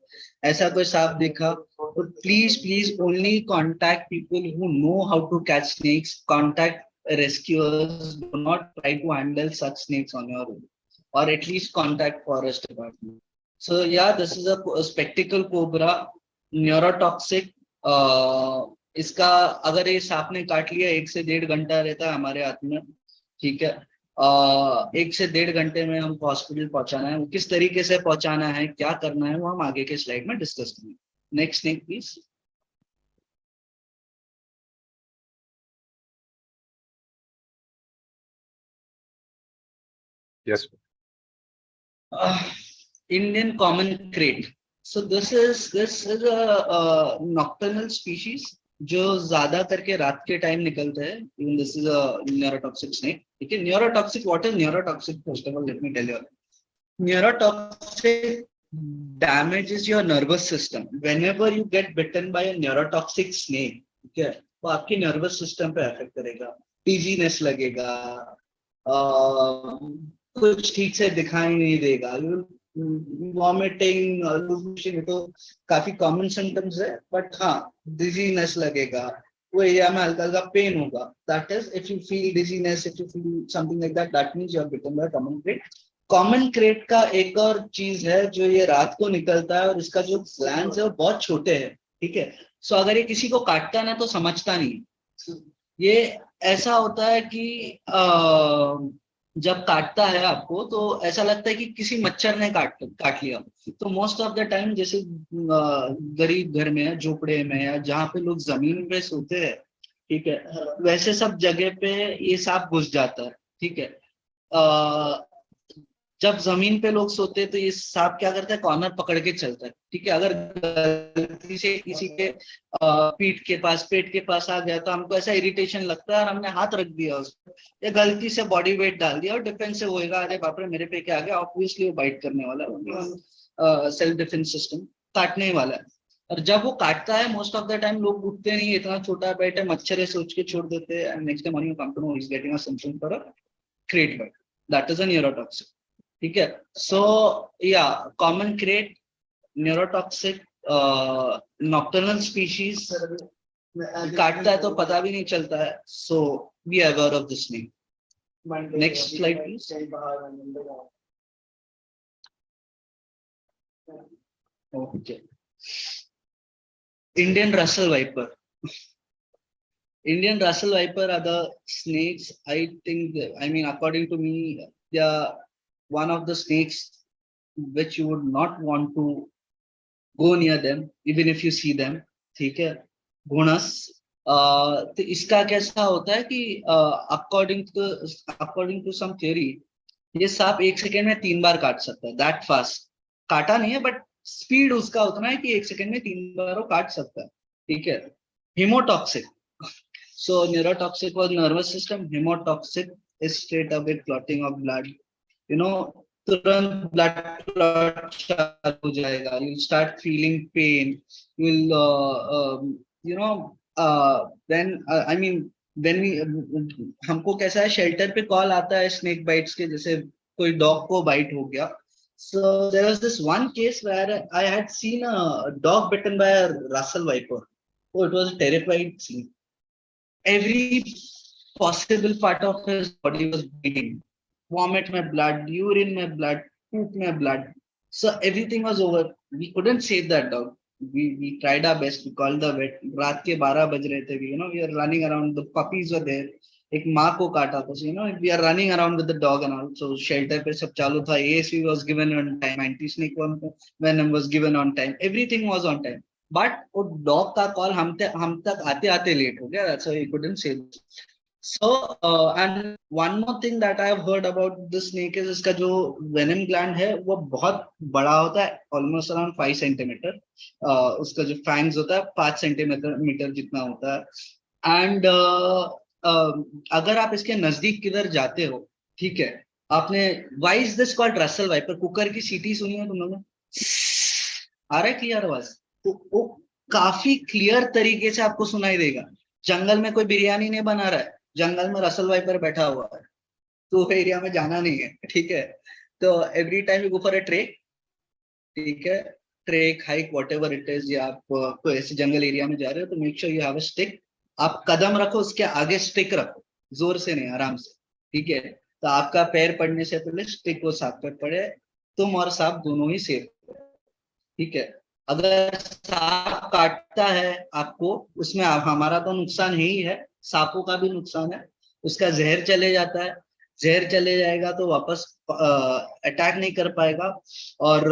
ऐसा कोई सांप देखा तो please please only contact people who know how to catch snakes, contact rescuers. Do not try to handle such snakes on your own, or at least contact forest department. So yeah, this is a spectacle cobra, neurotoxic. इसका अगर ये सांप ने काट लिया 1 से 1.5 घंटा रहता है हमारे हाथ में, ठीक है। 1 से 1.5 घंटे में हमको हॉस्पिटल पहुंचाना है। वो किस तरीके से पहुंचाना है, क्या करना है, वो हम आगे के स्लाइड में डिस्कस करेंगे। Next snake please. Yes. Indian common crate. So this is a nocturnal species जो ज्यादा करके रात के टाइम निकलता है। Even this is a neurotoxic snake. ठीक है, neurotoxic. What is neurotoxic? First of all, let me tell you. Neurotoxic damages your nervous system. Whenever you get bitten by a neurotoxic snake, ठीक है, वो आपकी nervous system पे affect करेगा। dizziness लगेगा, कुछ ठीक से दिखाई नहीं देगा, वॉमिटिंग, लूज, तो काफी कॉमन सिम्टम्स है। बट हाँ, डिजीनेस लगेगा, वो एरिया में हल्का हल्का पेन होगा। That is if you feel dizziness, if you feel something like that, that means you are bitten by common krait. Common krait का एक और चीज है जो ये रात को निकलता है और इसका जो ग्लैंड्स है वो बहुत छोटे हैं, ठीक है। सो अगर ये किसी को काटता है ना तो समझता नहीं। ये ऐसा होता है कि जब काटता है आपको तो ऐसा लगता है कि किसी मच्छर ने काट काट लिया। तो मोस्ट ऑफ द टाइम जैसे गरीब घर में है, झोपड़े में, या जहाँ पे लोग जमीन पे सोते हैं, ठीक है, वैसे सब जगह पे ये सांप घुस जाता है, ठीक है। जब जमीन पे लोग सोते हैं तो ये सांप क्या करता है, कॉर्नर पकड़ के चलता है, ठीक है। अगर गलती से किसी के पीठ के पास, पेट के पास आ गया तो हमको ऐसा इरिटेशन लगता है और हमने हाथ रख दिया उस पर, या गलती से बॉडी वेट डाल दिया और डिफेंसिव होएगा, अरे बाप रे मेरे पे क्या आ गया, ऑब्वियसली वो बाइट करने वाला है, सेल्फ डिफेंस सिस्टम काटने वाला है। और जब वो काटता है मोस्ट ऑफ द टाइम लोग उठते नहीं, इतना छोटा बैट है, मच्छर है सोच के छोड़ देते हैं, and next day morning come to know is getting a something for a krait bite. That is a neurotoxic, ठीक है। So yeah common krait, neurotoxic, nocturnal species, काटता है तो पता भी नहीं चलता है। So be aware of this name. Next slide please. Okay, Indian Russell Viper. Indian Russell Viper are the snakes. I think, I mean, according to me, they are one of the snakes which you would not want to go near them, even if you see them. ठीक है, घोणस। तो इसका कैसा होता है कि according to some theory, ये सांप 1 सेकेंड में 3 बार काट सकता है। दैट फास्ट काटा नहीं है, बट स्पीड उसका उतना है कि 1 सेकेंड में 3 बार वो काट सकता है, ठीक है। Haemotoxic, so neurotoxic was nervous system, hemotoxic is straight away clotting of blood, you know, तुरंत ब्लड क्लॉट चालू हो जाएगा, you start feeling pain, you will you know then I mean when we हमको कैसा है, शेल्टर पे call आता है स्नेक बाइट्स के, जैसे कोई डॉग को बाइट हो गया। So there was this one case where I had seen a dog bitten by a Russell Viper. Oh, it was a terrifying scene. Every possible part of his body was bleeding. Vomit mein blood, urine mein blood, poop mein blood. So everything was over. We couldn't save that dog. We tried our best. We called the vet. रात के 12 बज रहे थे. You know, we are running around. The puppies were there. एक माँ को काटा था. So you know, we are running around with the dog and all. So shelter पे सब चालू था. ASV was given on time. Anti-snake venom was given on time. Everything was on time. But वो डॉग का call हम तक आते आते लेट हो गया। That's why he couldn't save. So and one more thing that I have heard about this snake is इसका जो venom gland है वो बहुत बड़ा होता है, almost around 5 सेंटीमीटर। उसका जो fangs होता है 5 सेंटीमीटर जितना होता है। एंड अगर आप इसके नजदीक किधर जाते हो, ठीक है, आपने why is this called Russell Viper? Cooker की सीटी सुनी है तुम लोगों ने? आ रहा है क्लियर आवाज? तो वो काफी क्लियर तरीके से आपको सुनाई देगा। जंगल में कोई बिरयानी नहीं बना रहा है, जंगल में रसल वाइपर बैठा हुआ है, तो एरिया में जाना नहीं है, ठीक है। तो every time you go for a trek, ठीक है, trek hike whatever it is, या आप कोई ऐसे जंगल एरिया में जा रहे हो तो make sure you have a stick. आप कदम रखो, उसके आगे स्टिक रखो, जोर से नहीं, आराम से, ठीक है। तो आपका पैर पड़ने से पहले स्टिक वो सांप पे पड़े, तुम और सांप दोनों ही सेफ, ठीक है। अगर सांप काटता है आपको, उसमें हमारा तो नुकसान ही है, सांपों का भी नुकसान है। उसका जहर चले जाता है, जहर चले जाएगा तो वापस अटैक नहीं कर पाएगा। और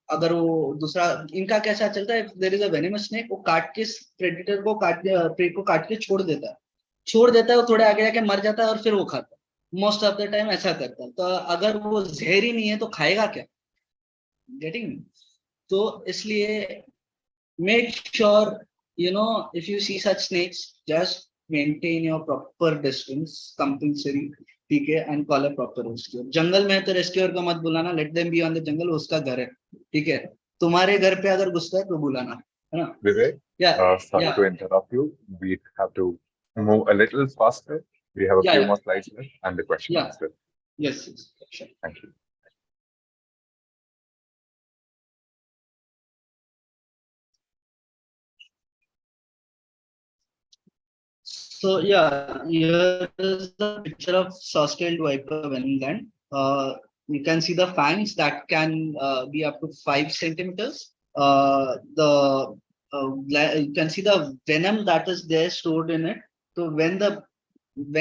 अगर वो दूसरा, इनका कैसा चलता है, there is a venomous snake, वो काट के प्रेडिटर को प्रे को काट के छोड़ देता है, वो थोड़े आगे जाके मर जाता है और फिर वो खाता है, मोस्ट ऑफ द टाइम ऐसा करता है। तो अगर वो जहर ही नहीं है तो खाएगा क्या, गेटिंग। तो इसलिए make sure, if you see such snakes, just maintain your proper distance compulsory, ठीक है, and call a proper rescuer। जंगल में है तो रेस्क्यूअर को मत बुलाना, let them be on the jungle, उसका घर है, ठीक है। तुम्हारे घर पे अगर घुसता है तो बुलाना, है ना। Vivek, या sorry या to interrupt you. We have to move a little faster. We have a या few या more slides left and the question या answer. Yes, Thank you. So yeah, here is the picture of saw-scaled viper venom gland. You can see the fangs that can be up to 5 centimeters. You can see the venom that is there stored in it. So when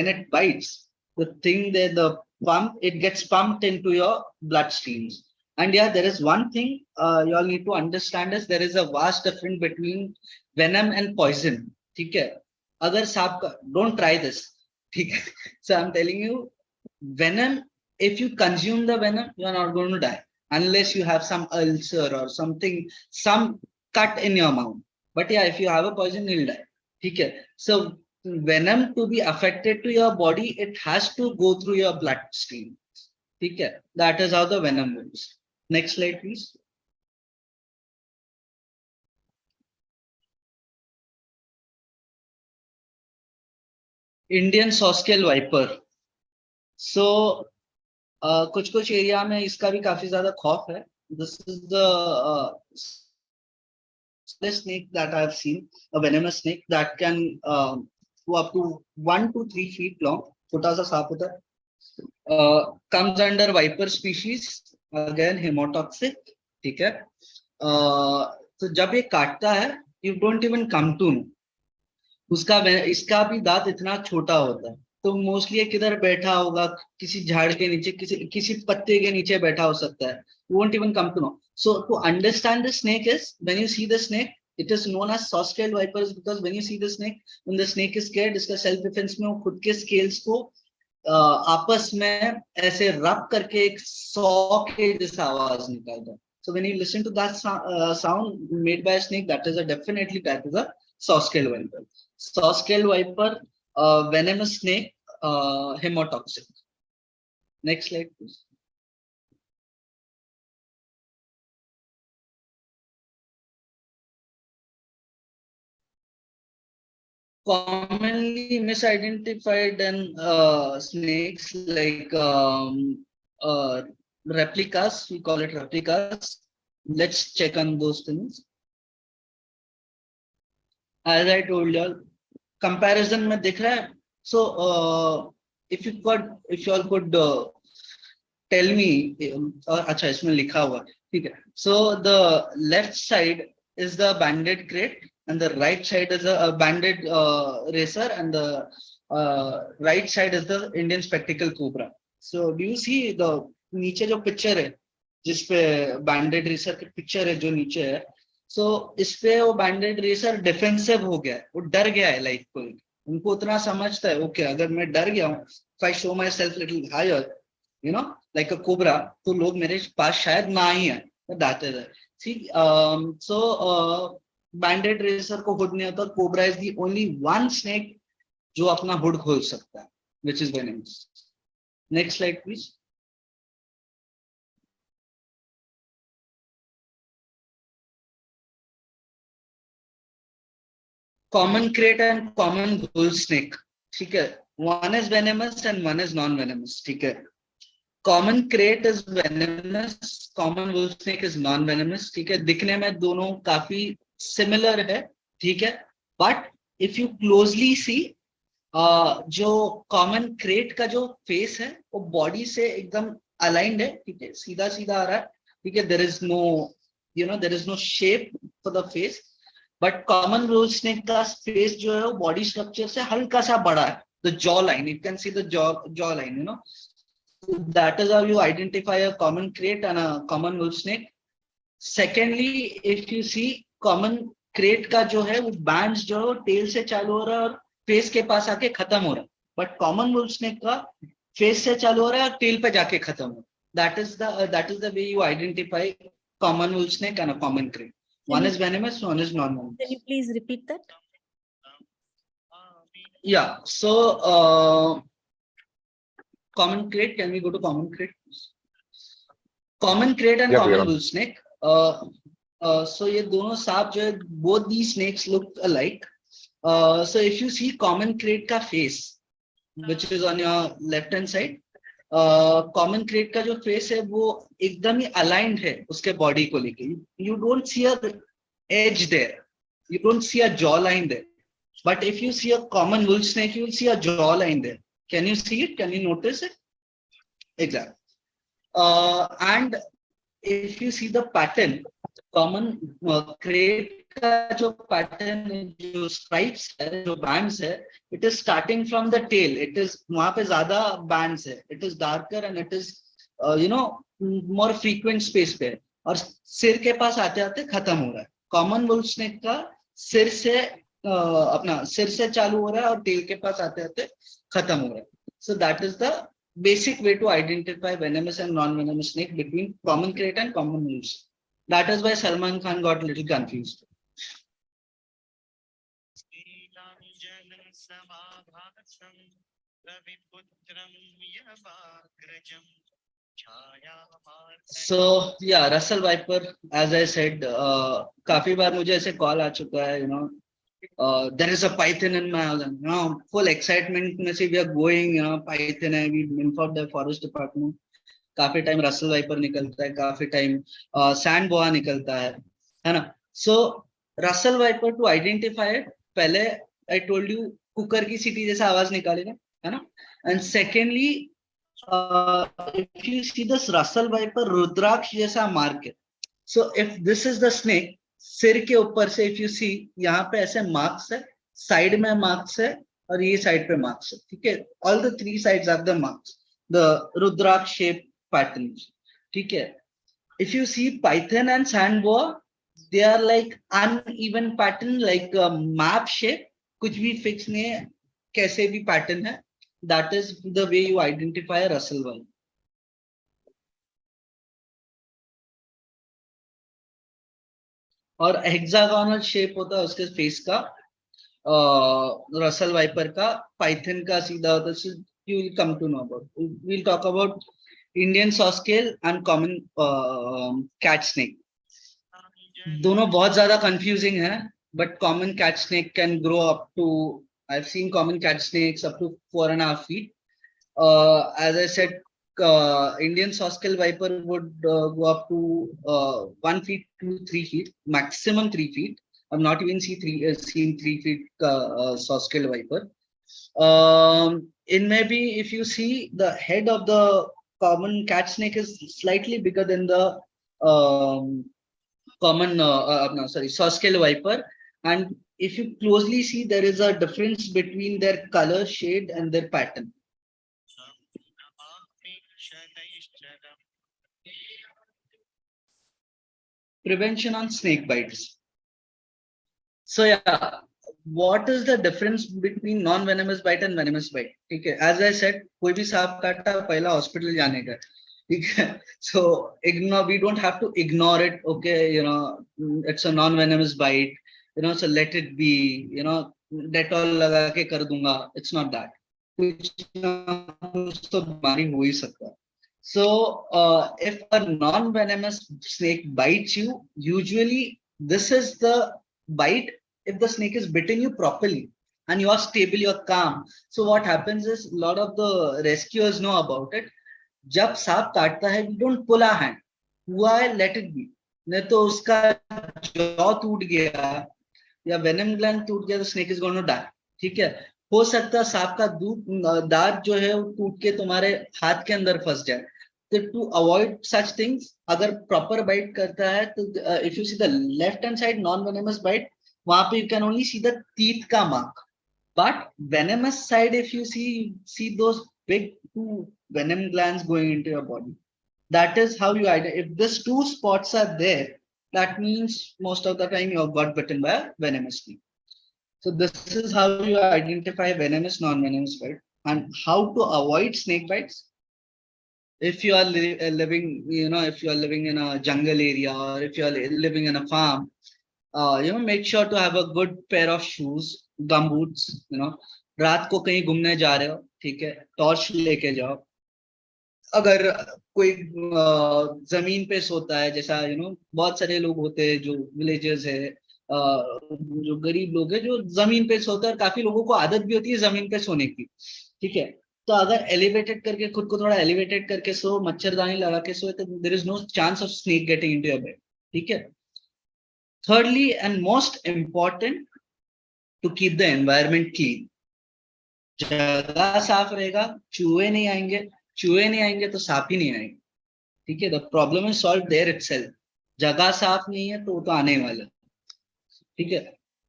it bites, the thing there, the pump, it gets pumped into your bloodstreams. And yeah, there is one thing you all need to understand is there is a vast difference between venom and poison. Okay, अगर सांप का, don't try this, ठीक है। So I am telling you, venom, if you consume the venom, you are not going to die unless you have some ulcer or something, some cut in your mouth. But yeah, if you have a poison, you'll die, ठीक है। So venom to be affected to your body, it has to go through your bloodstream, ठीक है। That is how the venom moves. Next slide please. Indian saw-scaled viper. So कुछ कुछ area में इसका भी काफी ज्यादा खौफ है। This is the snake that I've seen, a venomous snake that can go up to 1 to 3 feet long, छोटा सा सांप होता है, comes under viper species, again hemotoxic, ठीक है। तो जब ये काटता है, you don't even come to know, उसका इसका भी दांत इतना छोटा होता है, तो मोस्टली ये किधर बैठा होगा, किसी झाड़ के नीचे, किसी पत्ते के नीचे बैठा हो सकता है, won't even come to know. So to understand the snake is, when you see the snake, it is known as saw-scaled vipers, because when you see the snake, when the snake is scared, इसका self defense में वो खुद के scales को आपस में ऐसे रब करके एक सॉ के जैसा आवाज निकालता है। So when you listen to that sound made by a snake, that is a saw-scaled viper. Saw-scaled viper, venomous snake, hemotoxic. Next slide, please. Commonly misidentified and snakes like replicas, we call it replicas. Let's check on those things. As I told you, comparison में दिख रहा है. So if you all could tell me, अच्छा इसमें लिखा हुआ है, ठीक है. So the left side is the banded crate and the right side is a banded racer, and the right side is the Indian spectacle cobra. So do you see the नीचे जो picture है जिसपे बैंडेड racer की picture है जो नीचे है, सो इस पे वो बैंडेड रेसर डिफेंसिव हो गया है, वो डर गया है लाइफ को, उनको उतना समझता है ओके अगर मैं डर गया हूँ, if I show myself little higher, like a cobra, तो लोग मेरे पास शायद ना ही आए, that is it. See, so banded racer को हुड नहीं होता, cobra is the only one snake जो अपना हुड खोल सकता है, which is venomous. Next slide please. Common crate and common bull snake, ठीक है, one is venomous and one is non-venomous, ठीक है. Common crate is venomous, common wolf snake is non-venomous, ठीक है. दिखने में दोनों काफी similar है, ठीक है. But if you closely see, जो कॉमन क्रेट का जो फेस है वो बॉडी से एकदम अलाइंड है, ठीक है, सीधा सीधा आ रहा है, ठीक है. There is no there is no shape for the face. But common wolf snake का फेस जो है वो बॉडी स्ट्रक्चर से हल्का सा बड़ा है. The jaw line, you can see the jaw line, that is how you identify a common crate and a common wolf snake. Secondly, if you see common crate का जो है वो बैंड्स जो है टेल से चालू हो रहा है और फेस के पास आके खत्म हो रहा है. बट कॉमन वुल्फ स्नेक का फेस से चालू हो रहा है और टेल पे जाके खत्म हो रहा है. that is the way you identify common wolf snake and a common crate. One is venomous, one is non-venomous. Can you please repeat that? Yeah, so common crate, can we go to common crate? Common crate and Yeah, common Viram. wolf snake. So ये दोनों सांप जो है, both these snakes look alike. So if you see common crate का face, which is on your left hand side, common crate का जो face है वो एकदम ही aligned है उसके body को लेके. You don't see a edge there, you don't see a jaw line there. But if you see a common wolf snake, you will see a jaw line there. Can you see it? Can you notice it? Exactly. And if you see the pattern, common crate का जो pattern है, जो stripes है, जो bands है, it is starting from the tail. It is वहाँ पे ज़्यादा bands है. It is darker and it is more frequent space पे है. और सिर के पास आते आते खत्म हो रहा है. Common wolf snake का सिर से अपना सिर से चालू हो रहा है और टेल के पास आते आते खत्म हो रहा है. So that is the basic way to identify venomous and non-venomous snake between common crate and common wolf. That is why Salman Khan got a little confused. So yeah, Russell Viper, as I said, काफी बार मुझे ऐसे call आ चुका है, there is a python in my house, and full excitement में से we are going, python है, we informed the forest department. काफी time Russell viper निकलता है, काफी टाइम सैंड बोआ निकलता है ना. सो रसल वाइपर टू आइडेंटिफाई पहले आई टोल्ड यू कुकर की सीटी जैसा आवाज निकालेगा, है ना. And secondly if you see this Russell viper rudraksha जैसा मार्क है. So if this is the snake, सिर के ऊपर से इफ यू सी यहाँ पे ऐसे मार्क्स है, साइड में मार्क्स है और ये साइड पे मार्क्स है, ठीक है. All the three sides are the marks, the rudraksha shape patterns, ठीक है. If you see python and sand boa, they are like uneven pattern, like a map shape. कुछ भी fix नहीं है, कैसे भी pattern है. That is the way you identify a Russell Viper. और hexagonal shape होता है उसके face का, Russell Viper का. Python का सीधा होता है. You will come to know about. We'll talk about Indian sawscale and common cat snake. दोनों बहुत ज्यादा confusing है, but common cat snake can grow up to, I've seen common cat snakes up to 4.5 feet. As I said, Indian sawscale viper would go up to 1 feet to 3 feet, maximum 3 feet. I've not even seen 3 feet sawscale viper. In maybe if you see the head of the common cat snake is slightly bigger than the sawscale viper, and if you closely see, there is a difference between their color, shade, and their pattern. Prevention on snake bites. So yeah, what is the difference between non-venomous bite and venomous bite? ठीक है, as I said, कोई भी सांप काटा पहला hospital जाने का, ठीक है. So ignore, we don't have to ignore it. Okay, it's a non-venomous bite, so let it be, Dettol लगा के कर दूंगा. It's not that. कुछ तो बीमारी हो ही सकता है. So if a non-venomous snake bites you, usually this is the bite if the snake is bitten you properly. and you are stable, you are calm. So what happens is a lot of the rescuers know about it. जब सांप काटता है, we don't pull our hand. हुआ है, let it be. नहीं तो उसका jaw टूट गया या वेनम ग्लैंड टूट गया तो snake is going to die. ठीक है, हो सकता है सांप का दांत जो है वो टूट के तुम्हारे हाथ के अंदर फंस जाए. तो टू अवॉइड सच थिंग्स, अगर प्रॉपर बाइट करता है तो if you see the left hand side non venomous bite, वहां पे you can only see the teeth का mark. But venomous side, if you see those big two venom glands going into your body, that is how you identify. If these two spots are there, that means most of the time you have got bitten by a venomous snake. So this is how you identify venomous, non-venomous bite, and how to avoid snake bites. If you are living, if you are living in a jungle area, or if you are living in a farm, make sure to have a good pair of shoes, gumboots. रात को कहीं घूमने जा रहे हो, ठीक है, torch लेके जाओ. अगर कोई जमीन पे सोता है, जैसा बहुत सारे लोग होते हैं जो विलेजर्स है, जो गरीब लोग है जो जमीन पे सोते हैं, काफी लोगों को आदत भी होती है जमीन पे सोने की. ठीक है, तो अगर एलिवेटेड करके खुद को थोड़ा एलिवेटेड करके सो, मच्छरदानी लगा के सो, तो there is no chance of snake getting into your bed. ठीक है. Thirdly and most important, to keep the environment clean. जगह साफ रहेगा, चूहे नहीं आएंगे, चूहे नहीं आएंगे तो सांप ही नहीं आएंगे. ठीक है, the problem is solve their itself. जगह साफ नहीं है तो वो तो आने वाला. ठीक है.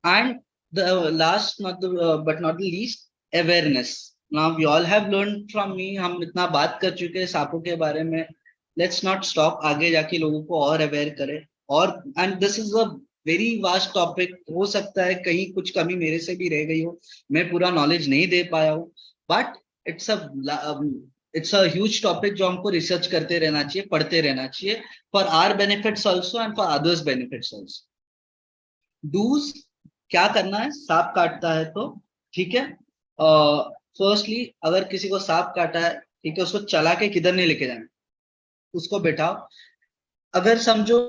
And the last but not the least, awareness. Now we all have learn from me. हम इतना बात कर चुके हैं सांपों के बारे में. लेट्स नॉट स्टॉप, आगे जाके लोगों को और अवेयर करें. और and this is a very vast topic. हो सकता है कहीं कुछ कमी मेरे से भी रह गई हो, मैं पूरा नॉलेज नहीं दे पाया हूँ, but it's a huge topic जो हमको रिसर्च करते रहना चाहिए, पढ़ते रहना चाहिए, for our benefits also and for others benefits also. Dos क्या करना है सांप काटता है तो. ठीक है, फर्स्टली अगर किसी को सांप काटा है, ठीक है, उसको चला के किधर नहीं लेके जाना, उसको बैठाओ. अगर समझो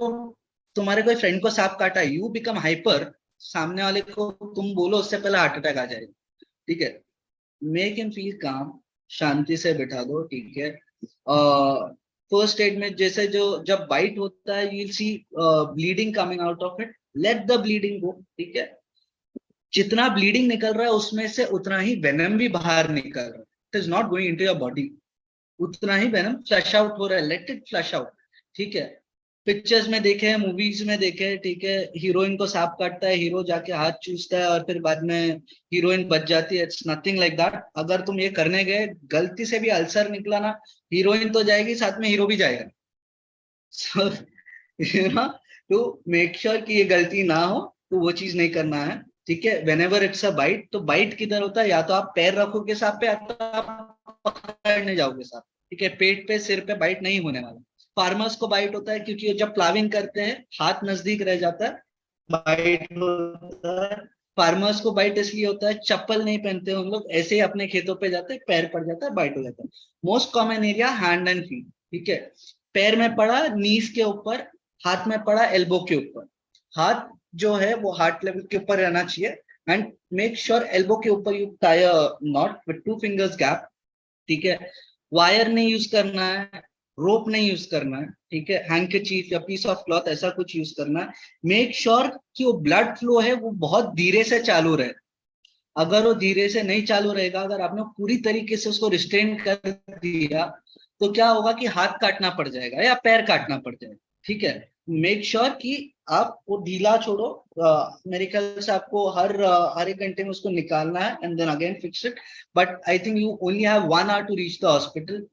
तुम्हारे कोई फ्रेंड को सांप काटा, यू बिकम हाइपर, सामने वाले को तुम बोलो उससे पहले हार्ट अटैक आ जाएगा. ठीक है, मेक हिम फील काम, शांति से बैठा दो. ठीक है. फर्स्ट एड में जैसे जो जब बाइट होता है, you will see bleeding coming out of it, let the bleeding go. ठीक है, जितना ब्लीडिंग निकल रहा है उसमें से उतना ही वेनम भी बाहर निकल रहा है. It is not going into your body, उतना ही वेनम फ्लश आउट हो रहा है. Let it flush out. ठीक है, पिक्चर्स में देखे हैं, मूवीज में देखे हैं. ठीक है, हीरोइन को सांप काटता है, हीरो जाके हाथ चूसता है और फिर बाद में हीरोइन बच जाती है. It's nothing like that. अगर तुम ये करने गए, गलती से भी अल्सर निकला ना, हीरोइन तो जाएगी, साथ में हीरो भी जाएगा. सो टू मेक श्योर कि ये गलती ना हो, तो वो चीज नहीं करना है. ठीक है, व्हेनेवर इट्स अ बाइट, तो बाइट किधर होता है, या तो आप पैर रखोगे सांप पे, या तो आप पकड़ने जाओगे सांप. ठीक है, पेट पे, सिर पे बाइट नहीं होने वाला. फार्मर्स को बाइट होता है क्योंकि जब प्लाविंग करते हैं हाथ नजदीक रह जाता है, बाइट होता है. फार्मर्स को बाइट इसलिए होता है, चप्पल नहीं पहनते हम लोग, ऐसे ही अपने खेतों पे जाते हैं, पैर पड़ जाता है, बाइट हो जाता है. Most common area hand and feet. ठीक है, पैर में पड़ा नीज के ऊपर, हाथ में पड़ा एल्बो के ऊपर. हाथ जो है वो हार्ट लेवल के ऊपर रहना चाहिए. एंड मेक श्योर एल्बो के ऊपर you tie a not with 2 fingers gap. ठीक है, वायर नहीं यूज करना है, रोप नहीं यूज करना है. ठीक है, हैंकचीफ या पीस ऑफ क्लॉथ ऐसा कुछ यूज करना है. मेक श्योर कि वो ब्लड फ्लो है वो बहुत धीरे से चालू रहे. अगर वो धीरे से नहीं चालू रहेगा, अगर आपने पूरी तरीके से उसको रिस्ट्रेन कर दिया, तो क्या होगा कि हाथ काटना पड़ जाएगा या पैर काटना पड़ जाएगा. ठीक है, मेक श्योर कि आप वो ढीला छोड़ो. मेरे ख्याल से आपको हर एक घंटे में उसको निकालना है and then again fix it. But I think you only have 1 hour to reach the hospital.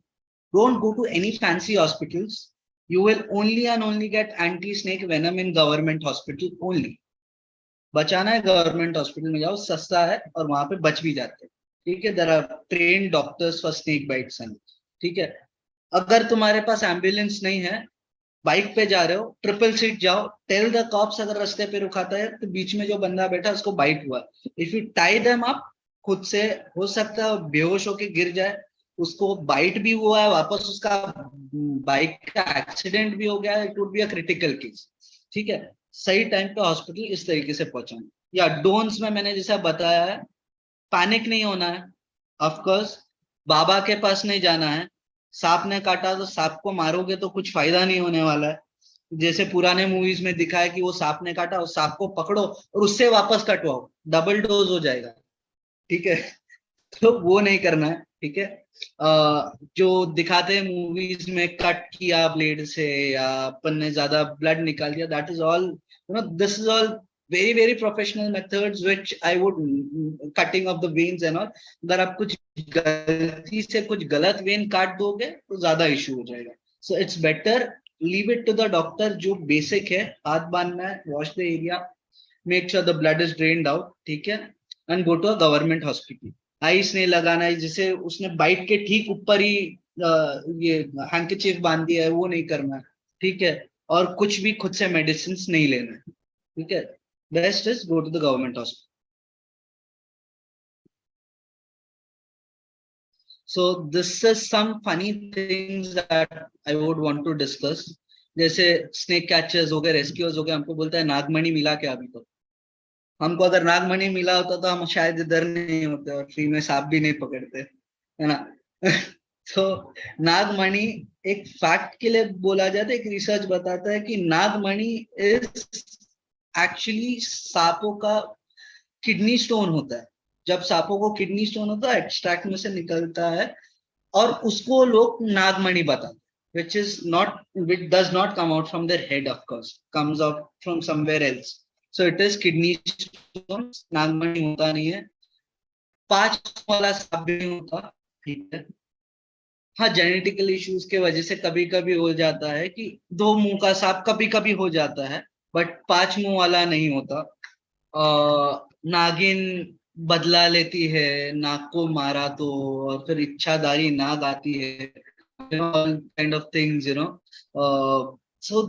Don't go to any fancy hospitals. You will only and only get anti-snake venom in government hospital only. बचाना है government hospital में जाओ, सस्ता है और वहां पे बच भी जाते हैं. ठीक है, there are trained doctors for snake bites. ठीक है, अगर तुम्हारे पास एम्बुलेंस नहीं है, बाइक पे जा रहे हो, ट्रिपल सीट जाओ, टेल द कॉप्स अगर रास्ते पे रुकाता है तो बीच में जो बंदा बैठा उसको बाइट हुआ, if you tie them up, खुद से हो सकता है बेहोश होके गिर जाए, उसको बाइट भी हुआ है, वापस उसका बाइक का एक्सीडेंट भी हो गया है, it would be a critical case. ठीक है, सही टाइम पे हॉस्पिटल इस तरीके से पहुंचाना. या डोन्स में मैंने जैसा बताया है, पैनिक नहीं होना है, ऑफ कोर्स बाबा के पास नहीं जाना है। सांप ने काटा तो सांप को मारोगे तो कुछ फायदा नहीं होने वाला है। जैसे पुराने मूवीज में दिखाया कि वो सांप ने काटा, उस सांप को पकड़ो और उससे वापस कटवाओ, डबल डोज हो जाएगा, ठीक है। तो वो नहीं करना है, ठीक है। जो दिखाते हैं मूवीज में, कट किया ब्लेड से या अपन ने ज्यादा ब्लड निकाल दिया, that is all, this is all very very professional methods which I would, cutting of the veins and all. अगर आप कुछ गलती से कुछ गलत वेन काट दोगे तो ज्यादा इशू हो जाएगा। So it's better leave it to the doctor. जो बेसिक है, हाथ बांधना है, wash the area, make sure the blood is drained out, ठीक है, and go to a government hospital. Ice नहीं लगाना है, जिसे उसने बाइट के ठीक ऊपर ही ये हैंकचीफ बांध दिया है, वो नहीं करना है, ठीक है। और कुछ भी खुद से मेडिसिन नहीं लेना है, ठीक है। Best is go to the government hospital. So this is some funny things that I would want to discuss. जैसे स्नेक कैचर्स हो गए, रेस्क्यूअर्स हो गए, हमको बोलता है नागमणि मिला क्या अभी तक। हमको अगर नागमणि मिला होता तो हम शायद इधर नहीं होते और फ्री में सांप भी नहीं पकड़ते, है ना। तो नागमणि, एक फैक्ट के लिए बोला जाता है, एक रिसर्च बताता है कि नागमणि इज एक्चुअली सांपों का किडनी स्टोन होता है। जब सांपों को किडनी स्टोन होता है, एक्सट्रैक्ट में से निकलता है, और उसको लोग नागमणि बताते हैं, which is not, which does not come out from their head, of course, comes out from somewhere else. So it is kidney stones, नागमणि होता नहीं है। 5 वाला सांप भी नहीं होता, ठीक है। हाँ, जेनेटिकल इश्यूज के वजह से कभी कभी हो जाता है कि 2 मुंह का सांप कभी कभी हो जाता है, बट 5 मुंह वाला नहीं होता। नागिन बदला लेती है, नाग को मारा तो, और फिर इच्छाधारी नाग आती है, all kind of things, so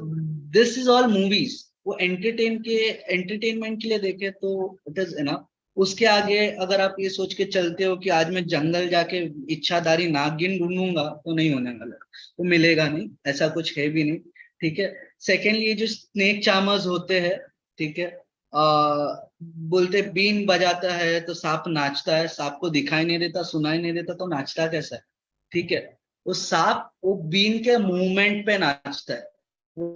this is all movies। वो एंटरटेनमेंट के लिए देखे तो इट इज इनफ। उसके आगे अगर आप ये सोच के चलते हो कि आज मैं जंगल जाके इच्छाधारी नागिन ढूंढूंगा, तो नहीं होने वाला, तो मिलेगा नहीं, ऐसा कुछ है भी नहीं, ठीक है। सेकेंडली, ये जो स्नेक चार्मर्स होते हैं, ठीक है, बोलते बीन बजाता है तो सांप नाचता है, सांप को दिखाई नहीं देता, सुनाई नहीं देता, तो नाचता कैसा है, ठीक है। वो सांप वो बीन के मूवमेंट पे नाचता है, वो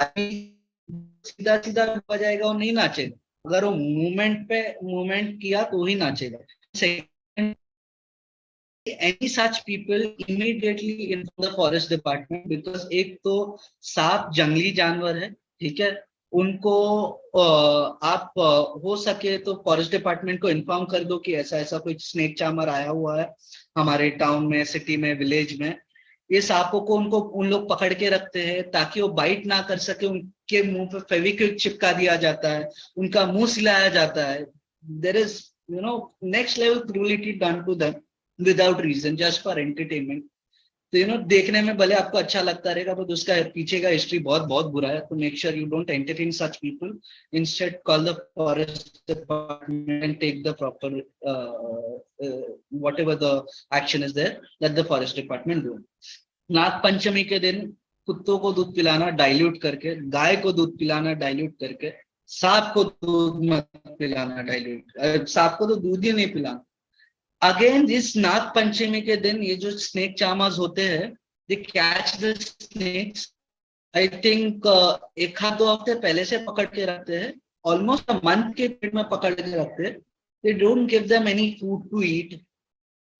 सीधा सीधा बजाएगा वो नहीं नाचेगा, अगर वो मूवमेंट पे मूवमेंट किया तो ही नाचेगा। Second, any such people immediately in the forest department, because एक तो सांप जंगली जानवर है, ठीक है। उनको आप हो सके तो फॉरेस्ट डिपार्टमेंट को इन्फॉर्म कर दो कि ऐसा ऐसा कोई स्नेक चार्मर आया हुआ है हमारे टाउन में, सिटी में, विलेज में। ये सांपों को उनको उन लोग पकड़ के रखते हैं ताकि वो बाइट ना कर सके, उनके मुंह पे फेविक्विक चिपका दिया जाता है, उनका मुंह सिलाया जाता है। There is next level cruelty done to them without reason, just for entertainment. तो देखने में भले आपको अच्छा लगता रहेगा, बट उसका पीछे का हिस्ट्री बहुत बहुत बुरा है। तो make sure you don't entertain such people, instead call the forest department and take the proper whatever the action is there, let the forest department do. Nag Panchami के दिन कुत्तों को दूध पिलाना डाइल्यूट करके, गाय को दूध पिलाना डाइल्यूट करके, सांप को दूध मत पिलाना डाइल्यूट, सांप को तो दूध ही नहीं पिलाना। अगेन इस नाग पंचमी के दिन ये जो स्नेक चार्मर्स होते हैं, they catch the snakes, I think 1-2 हफ्ते पहले से पकड़ के रखते हैं, ऑलमोस्ट अ मंथ के पीरियड में पकड़ के रखते हैं। They don't give them any food to eat,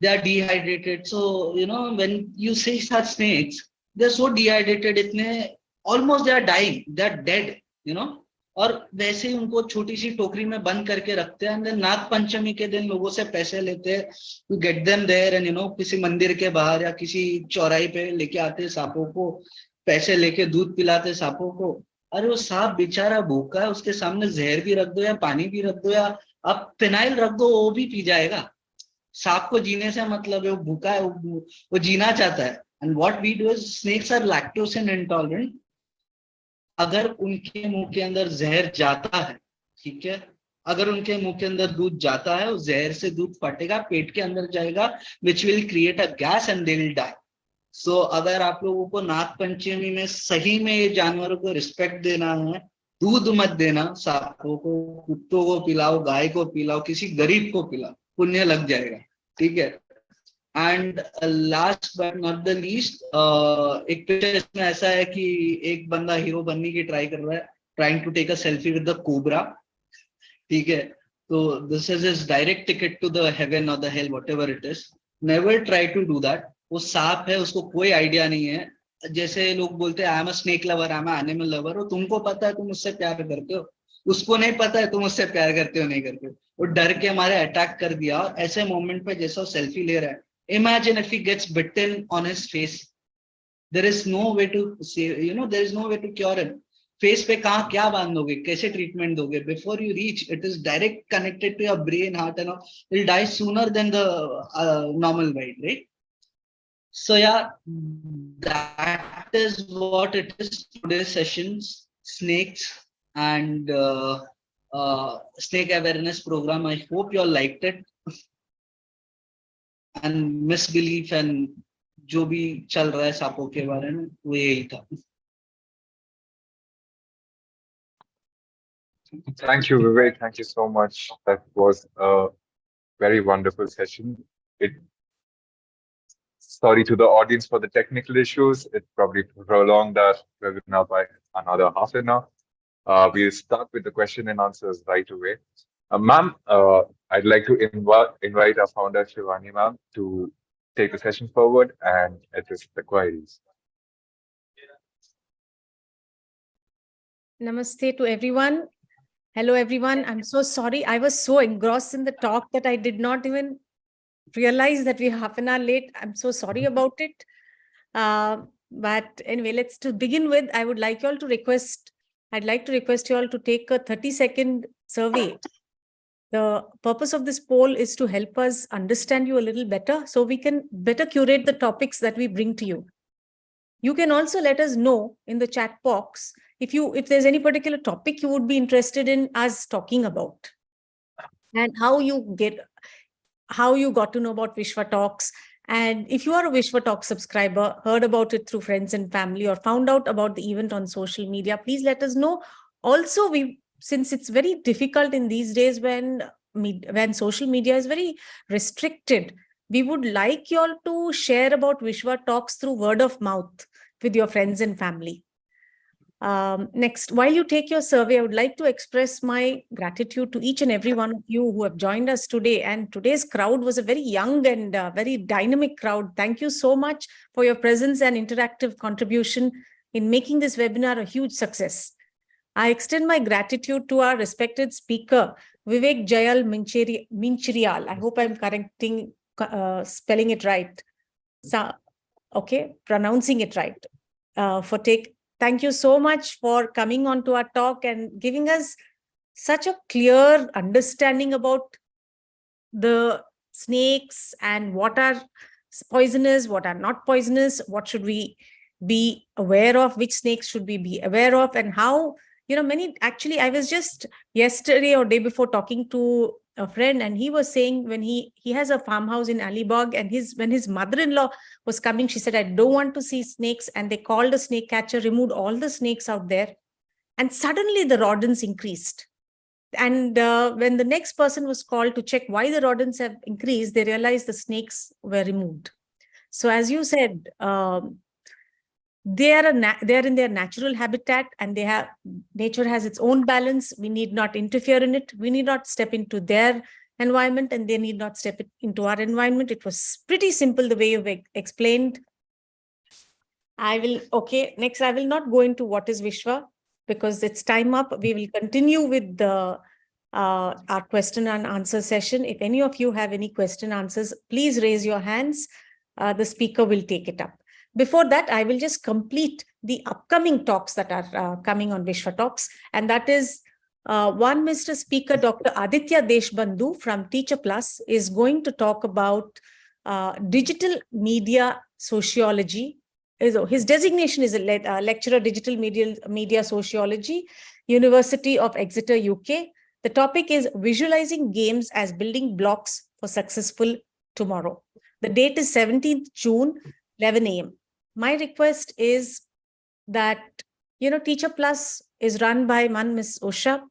they are dehydrated. So when you see such snakes, they are so dehydrated, इतने almost they are dying, they are dead, और वैसे ही उनको छोटी सी टोकरी में बंद करके रखते हैं। एंड नाग पंचमी के दिन लोगों से पैसे लेते हैं to get them there, and किसी मंदिर के बाहर या किसी चौराहे पे लेके आते सांपों को, पैसे लेके दूध पिलाते सांपों को। अरे वो सांप बेचारा भूखा है, उसके सामने जहर भी रख दो या पानी भी रख दो या आप फिनाइल रख दो, वो भी पी जाएगा। सांप को जीने से मतलब है, वो भूखा है, वो जीना चाहता है। And what we do is, snakes are lactose intolerant. अगर उनके मुंह के अंदर जहर जाता है, ठीक है, अगर उनके मुंह के अंदर दूध जाता है, उस जहर से दूध फटेगा, पेट के अंदर जाएगा, which will create a gas and they will die. So अगर आप लोगों को नाग पंचमी में सही में ये जानवरों को रिस्पेक्ट देना है, दूध मत देना सांपों को, कुत्तों को पिलाओ, गाय को पिलाओ, किसी गरीब को पिलाओ, पुण्य लग जाएगा, ठीक है। And last but not the least, एक पिक्चर इसमें ऐसा है कि एक बंदा हीरो बनने की ट्राई कर रहा है, trying to take a selfie with the cobra, ठीक है। तो this is his direct ticket to the heaven और the hell, whatever it is. Never try to do that. वो सांप है, उसको कोई आइडिया नहीं है। जैसे लोग बोलते हैं I am a snake lover, I am a animal lover, और तुमको पता है तुम उससे प्यार करते हो, उसको नहीं पता है तुम उससे प्यार करते हो नहीं करते हो। वो डर के हमारे अटैक कर दिया, और ऐसे मोमेंट पे जैसा सेल्फी ले रहा है, imagine if he gets bitten on his face, there is no way to say, there is no way to cure it. Face पे कहाँ क्या बांधोगे, कैसे ट्रीटमेंट दोगे? Before you reach, it is direct connected to your brain, heart and will die sooner than the normal white, right? So yeah, that is what it is. Today's sessions, snakes and snake awareness program. I hope you all liked it. And misbelief and जो भी चल रहा है सांपों के बारे में, वो यही था। Thank you, Vivek. Thank you so much. That was a very wonderful session. Sorry to the audience for the technical issues. It probably prolonged our webinar by another half an hour. We'll start with the question and answers right away. Ma'am, I'd like to invite our founder, Shivani ma'am, to take the session forward and address the queries. Namaste to everyone. Hello, everyone. I'm so sorry. I was so engrossed in the talk that I did not even realize that we're half an hour late. I'm so sorry about it. But anyway, to begin with, I'd like to request you all to take a 30-second survey. The purpose of this poll is to help us understand you a little better so we can better curate the topics that we bring to you. You can also let us know in the chat box if there's any particular topic you would be interested in us talking about, and how you got to know about WishwaTalks. And if you are a WishwaTalks subscriber, heard about it through friends and family, or found out about the event on social media, please let us know. Also, since it's very difficult in these days when social media is very restricted, we would like you all to share about WishwaTalks through word of mouth with your friends and family. Next, while you take your survey, I would like to express my gratitude to each and every one of you who have joined us today. And today's crowd was a very young and very dynamic crowd. Thank you so much for your presence and interactive contribution in making this webinar a huge success. I extend my gratitude to our respected speaker, Vivek Jayal Meenchriel. I hope I'm correcting, spelling it right. Pronouncing it right. Thank you so much for coming on to our talk and giving us such a clear understanding about the snakes and what are poisonous, what are not poisonous, what should we be aware of, which snakes should we be aware of, and how, actually, I was just yesterday or day before talking to a friend, and he was saying when he has a farmhouse in Alibag, and when his mother-in-law was coming, she said, I don't want to see snakes. And they called a snake catcher, removed all the snakes out there. And suddenly the rodents increased. And when the next person was called to check why the rodents have increased, they realized the snakes were removed. So as you said, they are in their natural habitat, and nature has its own balance. We need not interfere in it. We need not step into their environment, and they need not step into our environment. It was pretty simple the way you've explained. Next, I will not go into what is Vishwa, because it's time up. We will continue with our question and answer session. If any of you have any question answers, please raise your hands. The speaker will take it up. Before that, I will just complete the upcoming talks that are coming on WishwaTalks. And that is one Mr. Speaker, Dr. Aditya Deshbandhu from Teacher Plus is going to talk about digital media sociology. His designation is a lecturer, digital media sociology, University of Exeter, UK. The topic is visualizing games as building blocks for successful tomorrow. The date is 17th June, 11 a.m. My request is that, Teacher Plus is run by one Miss Usha,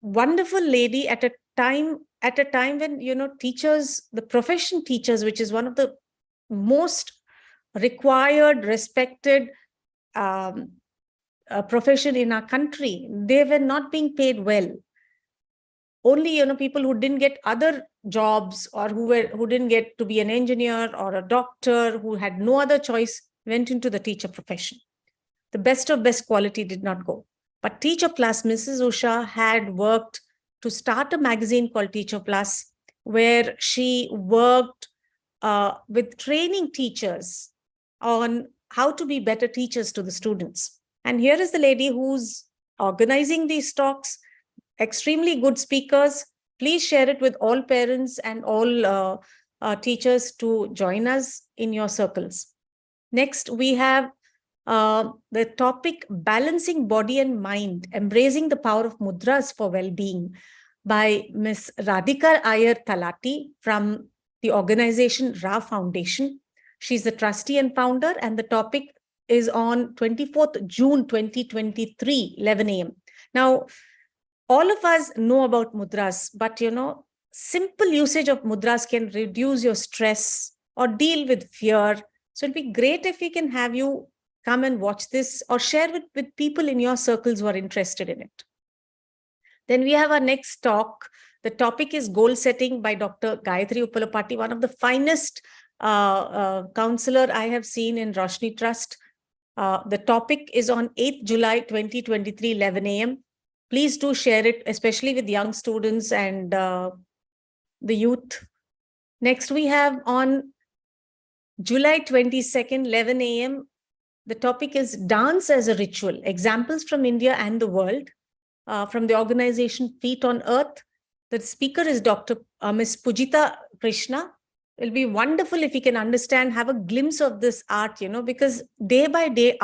wonderful lady at a time at a time when, teachers, the profession teachers, which is one of the most required, respected profession in our country, they were not being paid well. Only, people who didn't get other jobs, or who didn't get to be an engineer or a doctor, who had no other choice, went into the teacher profession. The best of best quality did not go. But Teacher Plus, Mrs. Usha had worked to start a magazine called Teacher Plus, where she worked with training teachers on how to be better teachers to the students. And here is the lady who's organizing these talks, extremely good speakers. Please share it with all parents and all teachers to join us in your circles. Next, we have the topic Balancing Body and Mind, Embracing the Power of Mudras for Well-Being by Ms. Radhika Iyer Talati from the organization Ra Foundation. She's the trustee and founder, and the topic is on 24th June 2023, 11 a.m. Now, all of us know about mudras, but simple usage of mudras can reduce your stress or deal with fear. So it'd be great if we can have you come and watch this, or share with people in your circles who are interested in it. Then we have our next talk. The topic is Goal Setting by Dr. Gayatri Uppalapati, one of the finest counselor I have seen in Roshni Trust. The topic is on 8th July 2023, 11 a.m. Please do share it, especially with young students and the youth. Next, we have on July 22nd, 11 a.m. The topic is Dance as a Ritual, Examples from India and the World, from the organization Feet on Earth. The speaker is Dr. Ms. Pujita Krishna. It'll be wonderful if we can understand, have a glimpse of this art, because day by day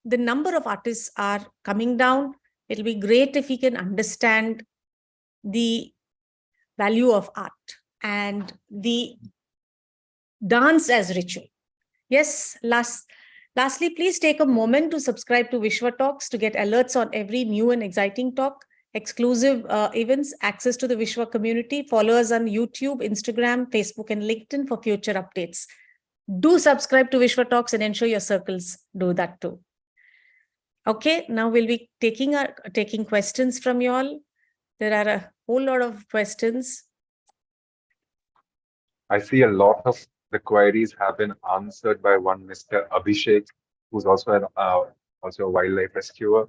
the number of artists are coming down. It'll be great if we can understand the value of art and the dance as ritual. Yes, lastly, please take a moment to subscribe to WishwaTalks to get alerts on every new and exciting talk, exclusive events, access to the Wishwa community. Follow us on YouTube, Instagram, Facebook, and LinkedIn for future updates. Do subscribe to WishwaTalks and ensure your circles do that too. Okay, now we'll be taking questions from you all. There are a whole lot of questions. I see a lot of the queries have been answered by one Mr. Abhishek, who's also a wildlife rescuer,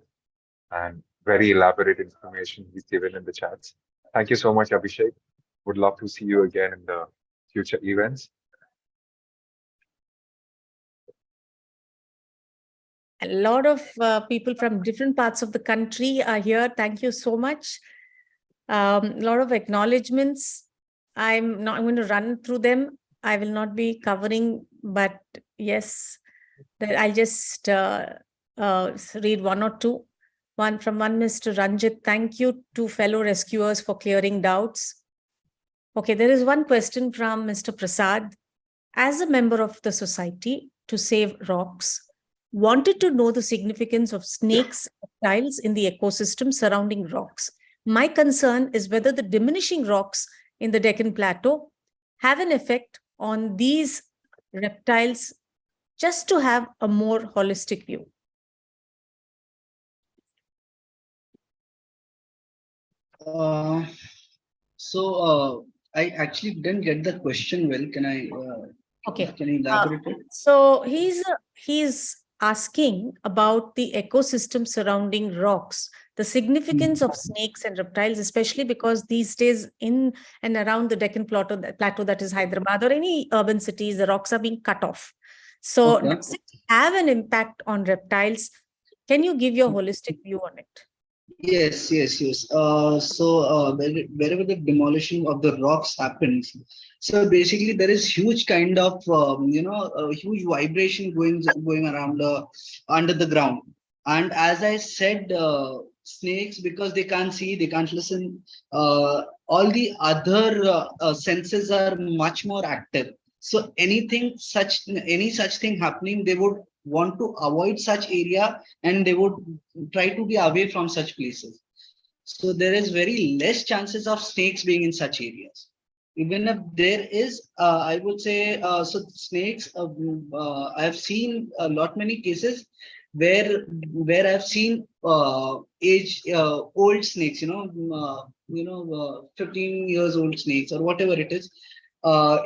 and very elaborate information he's given in the chats. Thank you so much, Abhishek. Would love to see you again in the future events. A lot of people from different parts of the country are here. Thank you so much. A lot of acknowledgements. I'm going to run through them. I will not be covering, but yes, I'll just read one or two. One from Mr. Ranjit. Thank you to fellow rescuers for clearing doubts. Okay, there is one question from Mr. Prasad. As a member of the Society to Save Rocks, wanted to know the significance of snakes and reptiles in the ecosystem surrounding rocks. My concern is whether the diminishing rocks in the Deccan Plateau have an effect on these reptiles, just to have a more holistic view. I actually didn't get the question well. Can I elaborate it? So he's asking about the ecosystem surrounding rocks, the significance of snakes and reptiles, especially because these days in and around the Deccan Plateau, that is Hyderabad or any urban cities, the rocks are being cut off. So does it have an impact on reptiles? Can you give your holistic view on it? Yes. Wherever the demolition of the rocks happens, so basically there is huge kind of huge vibration going around under the ground. And as I said, snakes, because they can't see, they can't listen, all the other senses are much more active. So any such thing happening, they would want to avoid such area, and they would try to be away from such places. So there is very less chances of snakes being in such areas. Even if there is, I would say, so snakes, I have seen a lot many cases where I've seen old snakes, 15 years old snakes or whatever it is,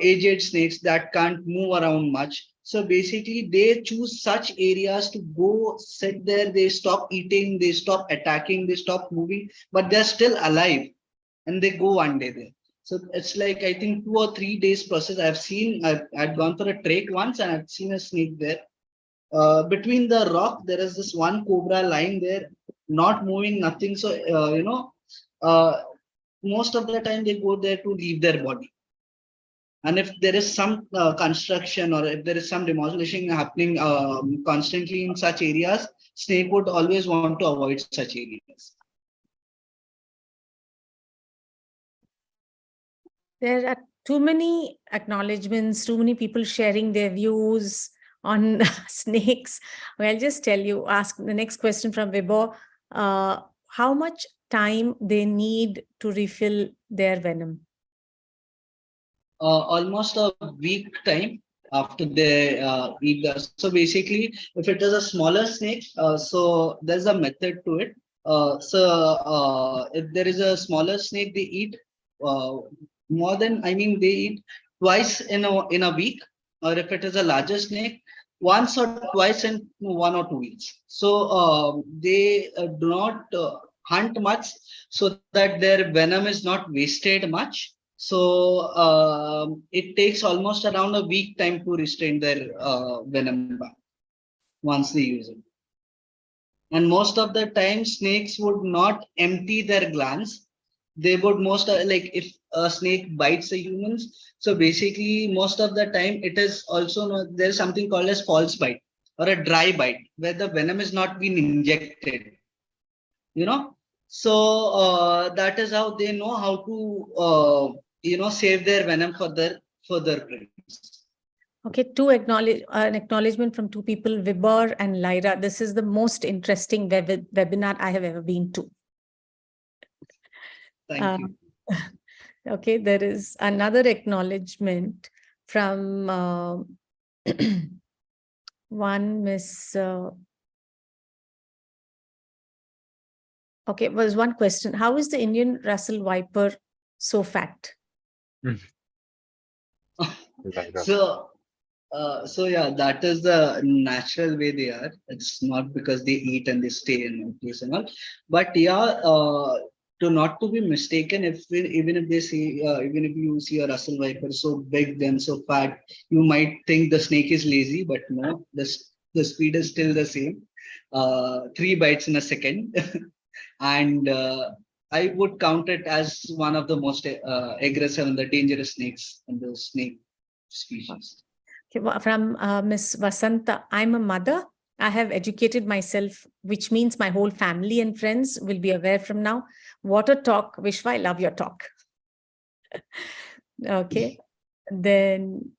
aged snakes that can't move around much. So basically, they choose such areas to go sit there. They stop eating, they stop attacking, they stop moving, but they're still alive, and they go one day there. So it's like, I think 2 or 3 days process. I'd gone for a trek once and I've seen a snake there. Between the rock, there is this one cobra lying there, not moving, nothing. So, uh, most of the time they go there to leave their body. And if there is some construction or if there is some demolition happening constantly in such areas, snake would always want to avoid such areas. There are too many acknowledgements, too many people sharing their views on snakes. Well, I'll just tell you, ask the next question from Vibor. How much time they need to refill their venom? Almost a week time after they eat the. So basically, if it is a smaller snake, so there's a method to it. If there is a smaller snake, they eat more than, I mean, they eat twice in a week. Or if it is a larger snake, once or twice in 1 or 2 weeks. So they do not hunt much, so that their venom is not wasted much. So it takes almost around a week time to restrain their venom back once they use it. And most of the time, snakes would not empty their glands. They would like if a snake bites a humans. So basically, most of the time, it is also there's something called as false bite or a dry bite where the venom is not been injected. So that is how they know how to save their venom for their further pregnancy. Okay, an acknowledgement from two people, Vibor and Lyra. This is the most interesting webinar I have ever been to. Thank you. Okay, there is another acknowledgement from one Miss. Okay, was one question. How is the Indian Russell Viper so fat? So yeah, that is the natural way they are. It's not because they eat and they stay in one place and all. But yeah, not to be mistaken, even if you see a Russell Viper so big then so fat, you might think the snake is lazy, but no, the speed is still the same. 3 bites in a second. And I would count it as one of the most aggressive and the dangerous snakes in the snake species. Okay, from Miss Vasanta, I'm a mother. I have educated myself, which means my whole family and friends will be aware from now. Water talk, Vishwa, I love your talk. Okay, then.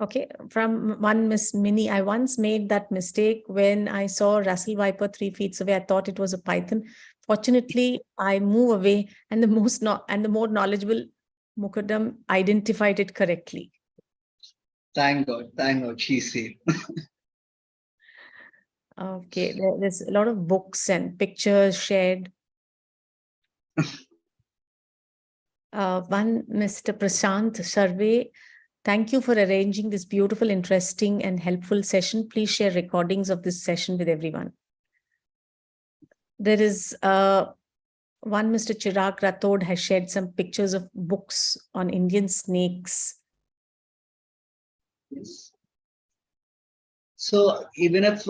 Okay, from one Miss Minnie, I once made that mistake when I saw Russell Viper 3 feet away. I thought it was a python. Fortunately, I move away, and the more knowledgeable Mukadam identified it correctly. Thank God, she's safe. Okay, there's a lot of books and pictures shared. One Mr. Prashant Survey. Thank you for arranging this beautiful, interesting, and helpful session. Please share recordings of this session with everyone. There is one Mr. Chirag Rathod has shared some pictures of books on Indian snakes. Yes. So even if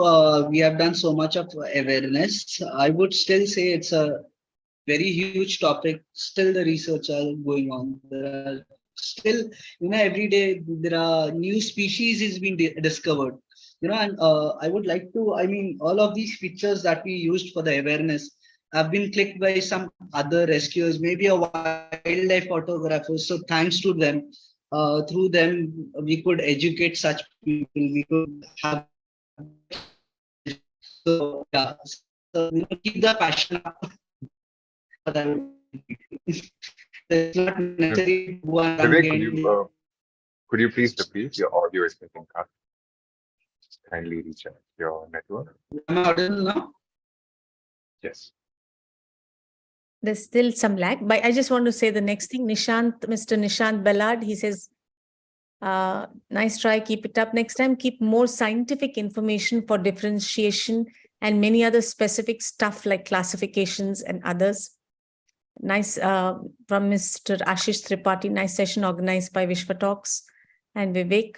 we have done so much of awareness, I would still say it's a very huge topic. Still, the research are going on. There are still, every day there are new species is being discovered. And I would like to, all of these pictures that we used for the awareness have been clicked by some other rescuers, maybe a wildlife photographer. So thanks to them. through them we could educate such people, we could have, so yeah, so keep the passion up. It's not necessary to go and Vivek, could you please repeat? Your audio is getting cut. Kindly recheck your network. Am I audible now? Yes. There's still some lag, but I just want to say the next thing. Mr. Nishant Ballard, he says, nice try, keep it up. Next time, keep more scientific information for differentiation and many other specific stuff like classifications and others. Nice from Mr. Ashish Tripathi, nice session organized by WishwaTalks and Vivek.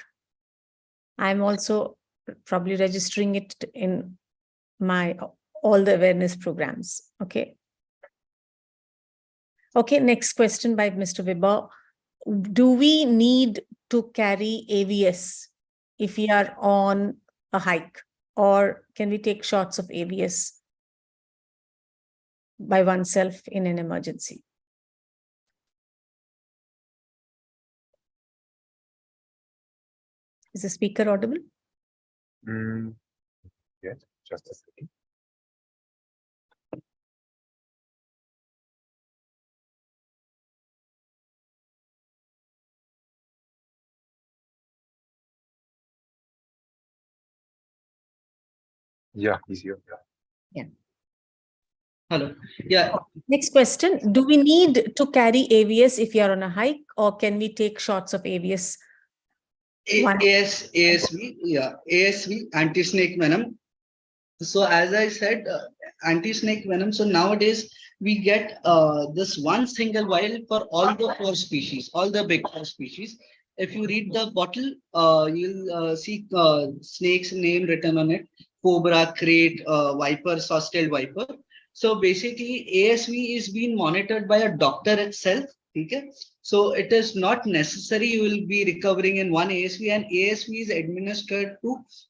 I'm also probably registering it in my all the awareness programs. Okay. Okay, next question by Mr. Vibha. Do we need to carry AVS if we are on a hike, or can we take shots of AVS by oneself in an emergency? Is the speaker audible? Yes, just a second. Yeah, he's here. Yeah. Hello. Yeah. Next question. Do we need to carry AVS if you are on a hike, or can we take shots of AVS? ASV, yeah, ASV, anti-snake venom. So as I said, anti-snake venom. So nowadays we get this one single vial for all the 4 species, all the big 4 species. If you read the bottle, you'll see snake's name written on it: cobra, crate, viper, saw-tailed viper. So basically, ASV is being monitored by a doctor itself. Okay? So it is not necessary you will be recovering in one ASV, and ASV is administered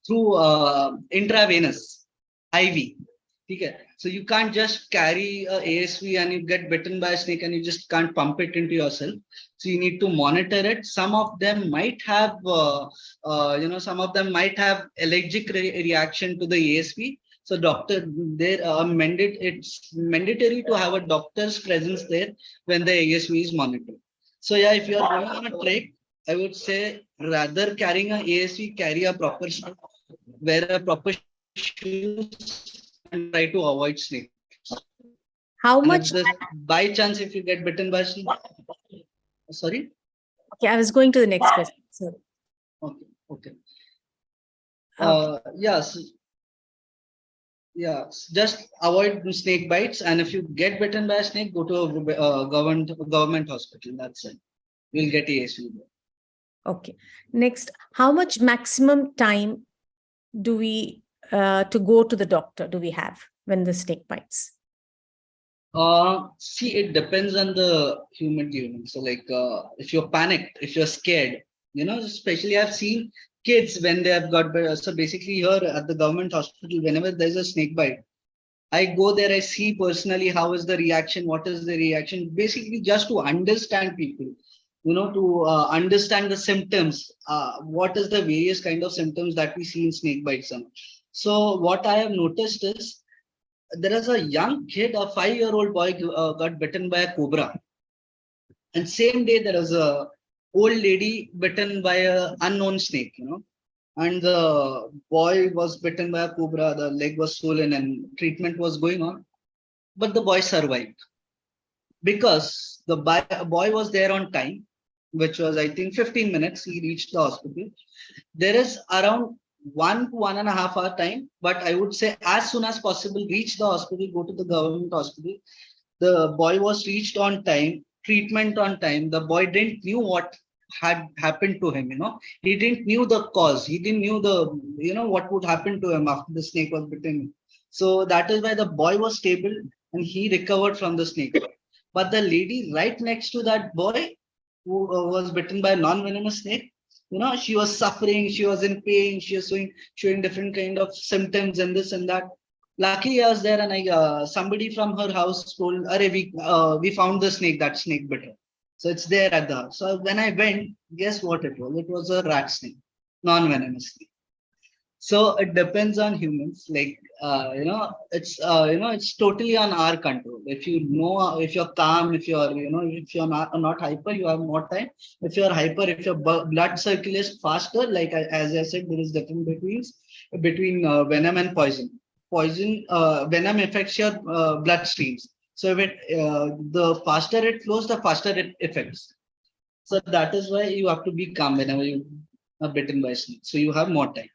through intravenous IV. Okay. So you can't just carry a ASV and you get bitten by a snake and you just can't pump it into yourself. So you need to monitor it. Some of them might have, some of them might have allergic reaction to the ASV. So doctor, it's mandatory to have a doctor's presence there when the ASV is monitored. So yeah, if you are going on a trek, I would say rather carrying a ASV, carry a proper shoe, wear a proper shoes, and try to avoid snakes. How much? By chance, if you get bitten by a snake, sorry. Okay, I was going to the next question. Sorry. Okay. Yes. Yeah, just avoid snake bites, and if you get bitten by a snake, go to a government hospital. That's it. You'll get ASV. Okay. Next, how much maximum time do we to go to the doctor do we have when the snake bites? See, it depends on the human. So like, if you're panicked, if you're scared, especially I've seen kids when they have got bit. So basically here at the government hospital, whenever there's a snake bite, I go there, I see personally how is the reaction, what is the reaction, basically just to understand people, to understand the symptoms, what is the various kind of symptoms that we see in snake bites. So what I have noticed is, there is a young kid, a 5-year-old boy got bitten by a cobra. And same day, there was a old lady bitten by an unknown snake, and the boy was bitten by a cobra, the leg was swollen and treatment was going on. But the boy survived because the boy was there on time, which was, I think, 15 minutes. He reached the hospital. There is around 1 to 1.5 hour time, but I would say as soon as possible, reach the hospital, go to the government hospital. The boy was reached on time, treatment on time. The boy didn't knew what had happened to him, he didn't knew the cause. He didn't knew what would happen to him after the snake was bitten. So that is why the boy was stable and he recovered from the snake. But the lady right next to that boy who was bitten by a non-venomous snake, she was suffering, she was in pain, she was showing different kind of symptoms and this and that. Luckily, I was there, and somebody from her house told, "Arey, we found the snake. That snake bit her." So it's there at the house. So when I went, guess what it was? It was a rat snake, non-venomous snake. So it depends on humans. Like it's totally on our control. If you know, if you're calm, if you're not hyper, you have more time. If you're hyper, if your blood circulates faster, like as I said, there is difference between venom and poison. Venom affects your blood streams. So if the faster it flows, the faster it affects. So that is why you have to be calm whenever you are bitten by a snake. So you have more time.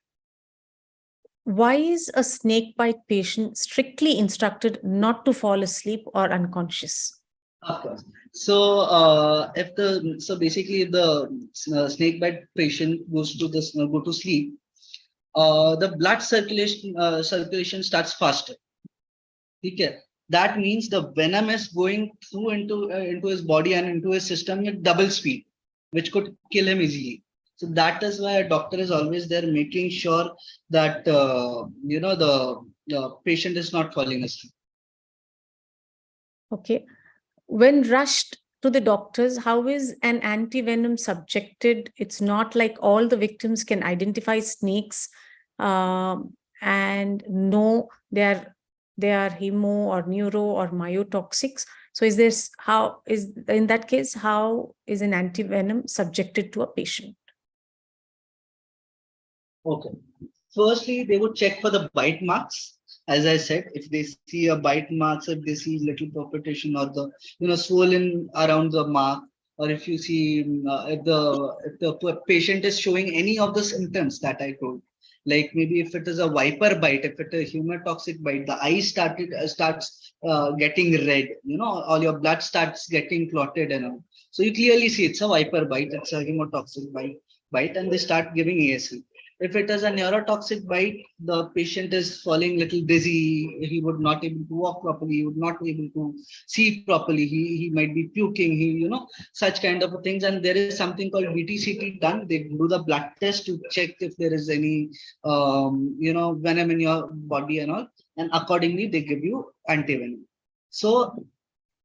Why is a snake bite patient strictly instructed not to fall asleep or unconscious? Of course. So, basically, if the snake bite patient goes to go to sleep, the blood circulation starts faster. Okay. That means the venom is going through into his body and into his system at double speed, which could kill him easily. So that is why a doctor is always there, making sure that the patient is not falling asleep. Okay. When rushed to the doctors, how is an anti-venom subjected? It's not like all the victims can identify snakes and know they are hemo or neuro or myotoxics. So how is in that case, how is an anti-venom subjected to a patient? Okay. Firstly, they would check for the bite marks. As I said, if they see a bite marks, if they see little palpitation or the swollen around the mark, or if you see if the patient is showing any of the symptoms that I told, like maybe if it is a viper bite, if it is a humotoxic bite, the eye starts getting red. All your blood starts getting clotted and all. So you clearly see it's a viper bite, it's a humotoxic bite, and they start giving ASV. If it is a neurotoxic bite, the patient is falling little dizzy. He would not able to walk properly. He would not be able to see properly. He might be puking. Such kind of things. And there is something called VTCT done. They do the blood test to check if there is any venom in your body and all. And accordingly, they give you anti-venom. So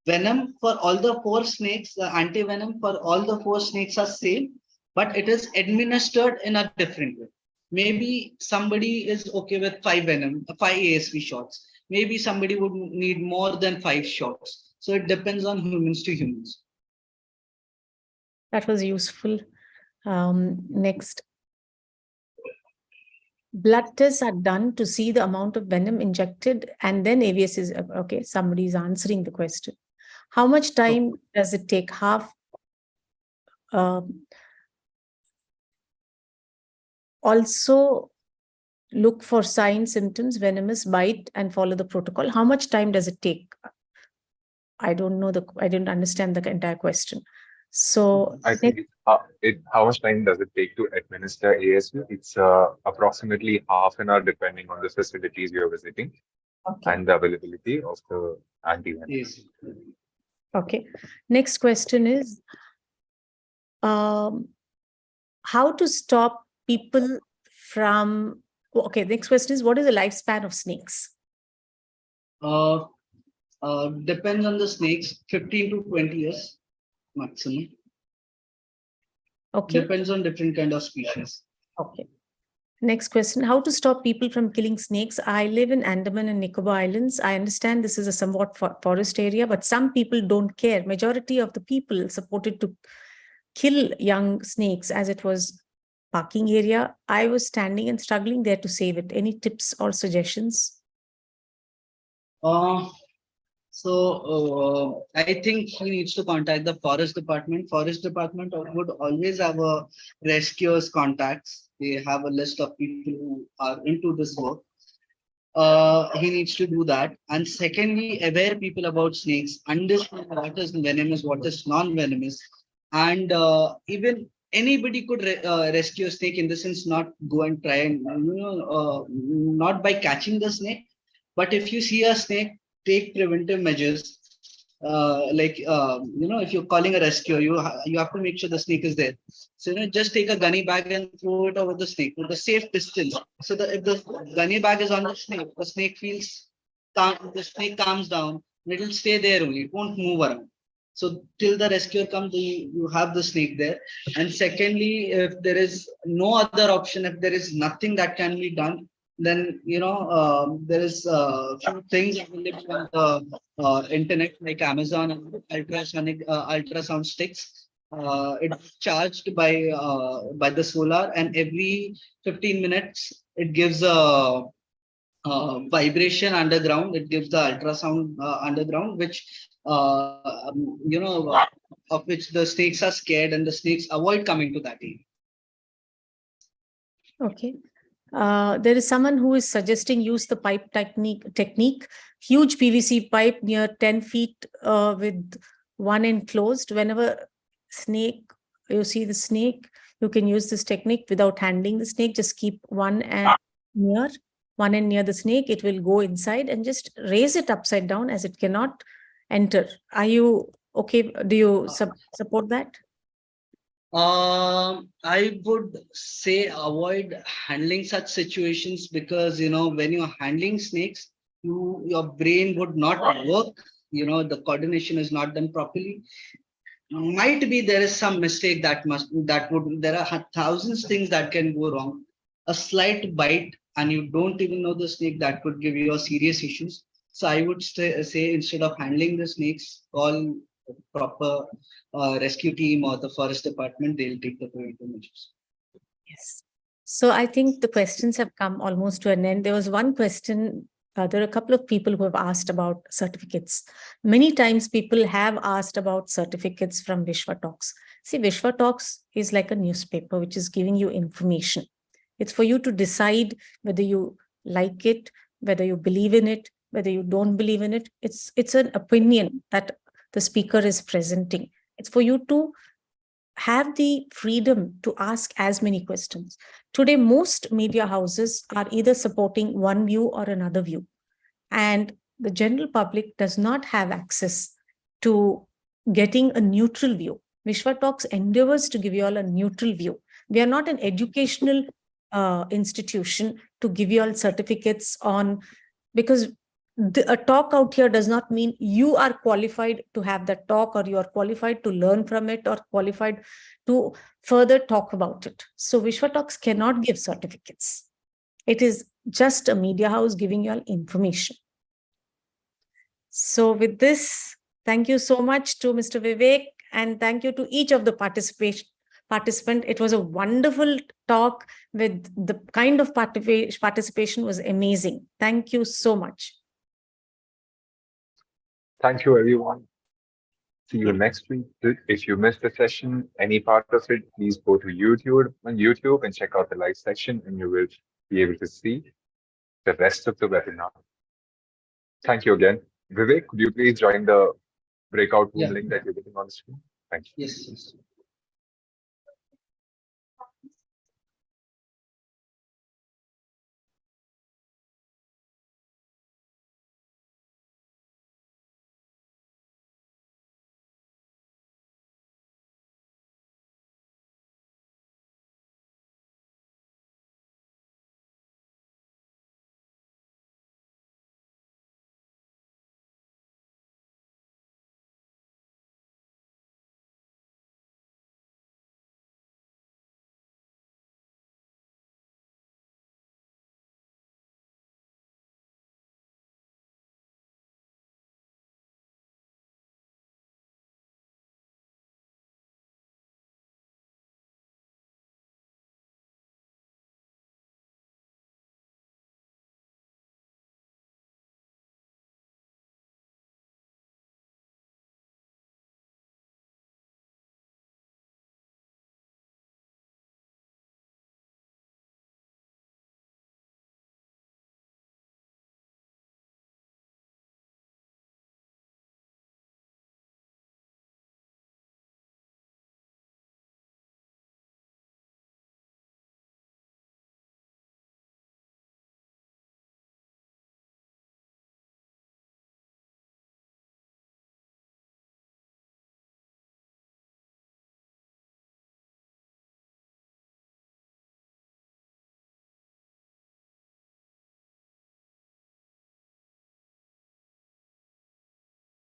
venom for all the 4 snakes, the anti-venom for all the 4 snakes are same, but it is administered in a different way. Maybe somebody is okay with 5 ASV shots. Maybe somebody would need more than 5 shots. So it depends on humans to humans. That was useful. Next. Blood tests are done to see the amount of venom injected, and then AVS is okay. Somebody is answering the question. How much time does it take? Also look for signs, symptoms, venomous bite, and follow the protocol. How much time does it take? I don't know I didn't understand the entire question. So I think how much time does it take to administer ASV? It's approximately half an hour, depending on the facilities you're visiting and the availability of the antivenom. Yes. Okay. Next question is, how to stop people from, okay, next question is, what is the lifespan of snakes? Depends on the snakes, 15 to 20 years maximum. Okay. Depends on different kind of species. Okay. Next question, how to stop people from killing snakes? I live in Andaman and Nicobar Islands. I understand this is a somewhat forest area, but some people don't care. Majority of the people supported to kill young snakes as it was parking area. I was standing and struggling there to save it. Any tips or suggestions? I think he needs to contact the forest department. Forest department would always have a rescuers contacts. They have a list of people who are into this work. He needs to do that. And secondly, aware people about snakes, understand what is venomous, what is non-venomous, and even anybody could rescue a snake, in the sense not go and try and not by catching the snake, but if you see a snake, take preventive measures. If you're calling a rescue, you have to make sure the snake is there. So just take a gunny bag and throw it over the snake with a safe distance. So that if the gunny bag is on the snake feels calm, the snake calms down, and it will stay there only. It won't move around. So till the rescuer comes, you have the snake there. And secondly, if there is no other option, if there is nothing that can be done, then there is few things available on the internet like Amazon and ultrasound sticks. It's charged by the solar, and every 15 minutes it gives a vibration underground. It gives the ultrasound underground, which of which the snakes are scared, and the snakes avoid coming to that area. Okay. There is someone who is suggesting use the pipe technique, huge PVC pipe near 10 feet with one end closed. Whenever you see the snake, you can use this technique without handling the snake. Just keep one end near the snake. It will go inside, and just raise it upside down as it cannot enter. Are you okay? Do you support that? I would say avoid handling such situations, because when you're handling snakes, your brain would not work. The coordination is not done properly. Might be there is some mistake there are thousands things that can go wrong. A slight bite and you don't even know the snake, that could give you serious issues. So I would say instead of handling the snakes, call proper rescue team or the forest department. They'll take the preventive measures. Yes. So I think the questions have come almost to an end. There was one question. There are a couple of people who have asked about certificates. Many times people have asked about certificates from WishwaTalks. See, WishwaTalks is like a newspaper which is giving you information. It's for you to decide whether you like it, whether you believe in it, whether you don't believe in it. It's an opinion that the speaker is presenting. It's for you to have the freedom to ask as many questions. Today, most media houses are either supporting one view or another view, and the general public does not have access to getting a neutral view. WishwaTalks endeavors to give you all a neutral view. We are not an educational institution to give you all certificates on, because a talk out here does not mean you are qualified to have that talk, or you are qualified to learn from it, or qualified to further talk about it. So WishwaTalks cannot give certificates. It is just a media house giving you all information. So with this, thank you so much to Mr. Vivek, and thank you to each of the participant. It was a wonderful talk. With the kind of participation was amazing. Thank you so much. Thank you, everyone. See you next week. If you missed the session, any part of it, please go to YouTube and check out the live section, and you will be able to see the rest of the webinar. Thank you again. Vivek, could you please join the breakout room link that you're getting on the screen? Thank you. Yes.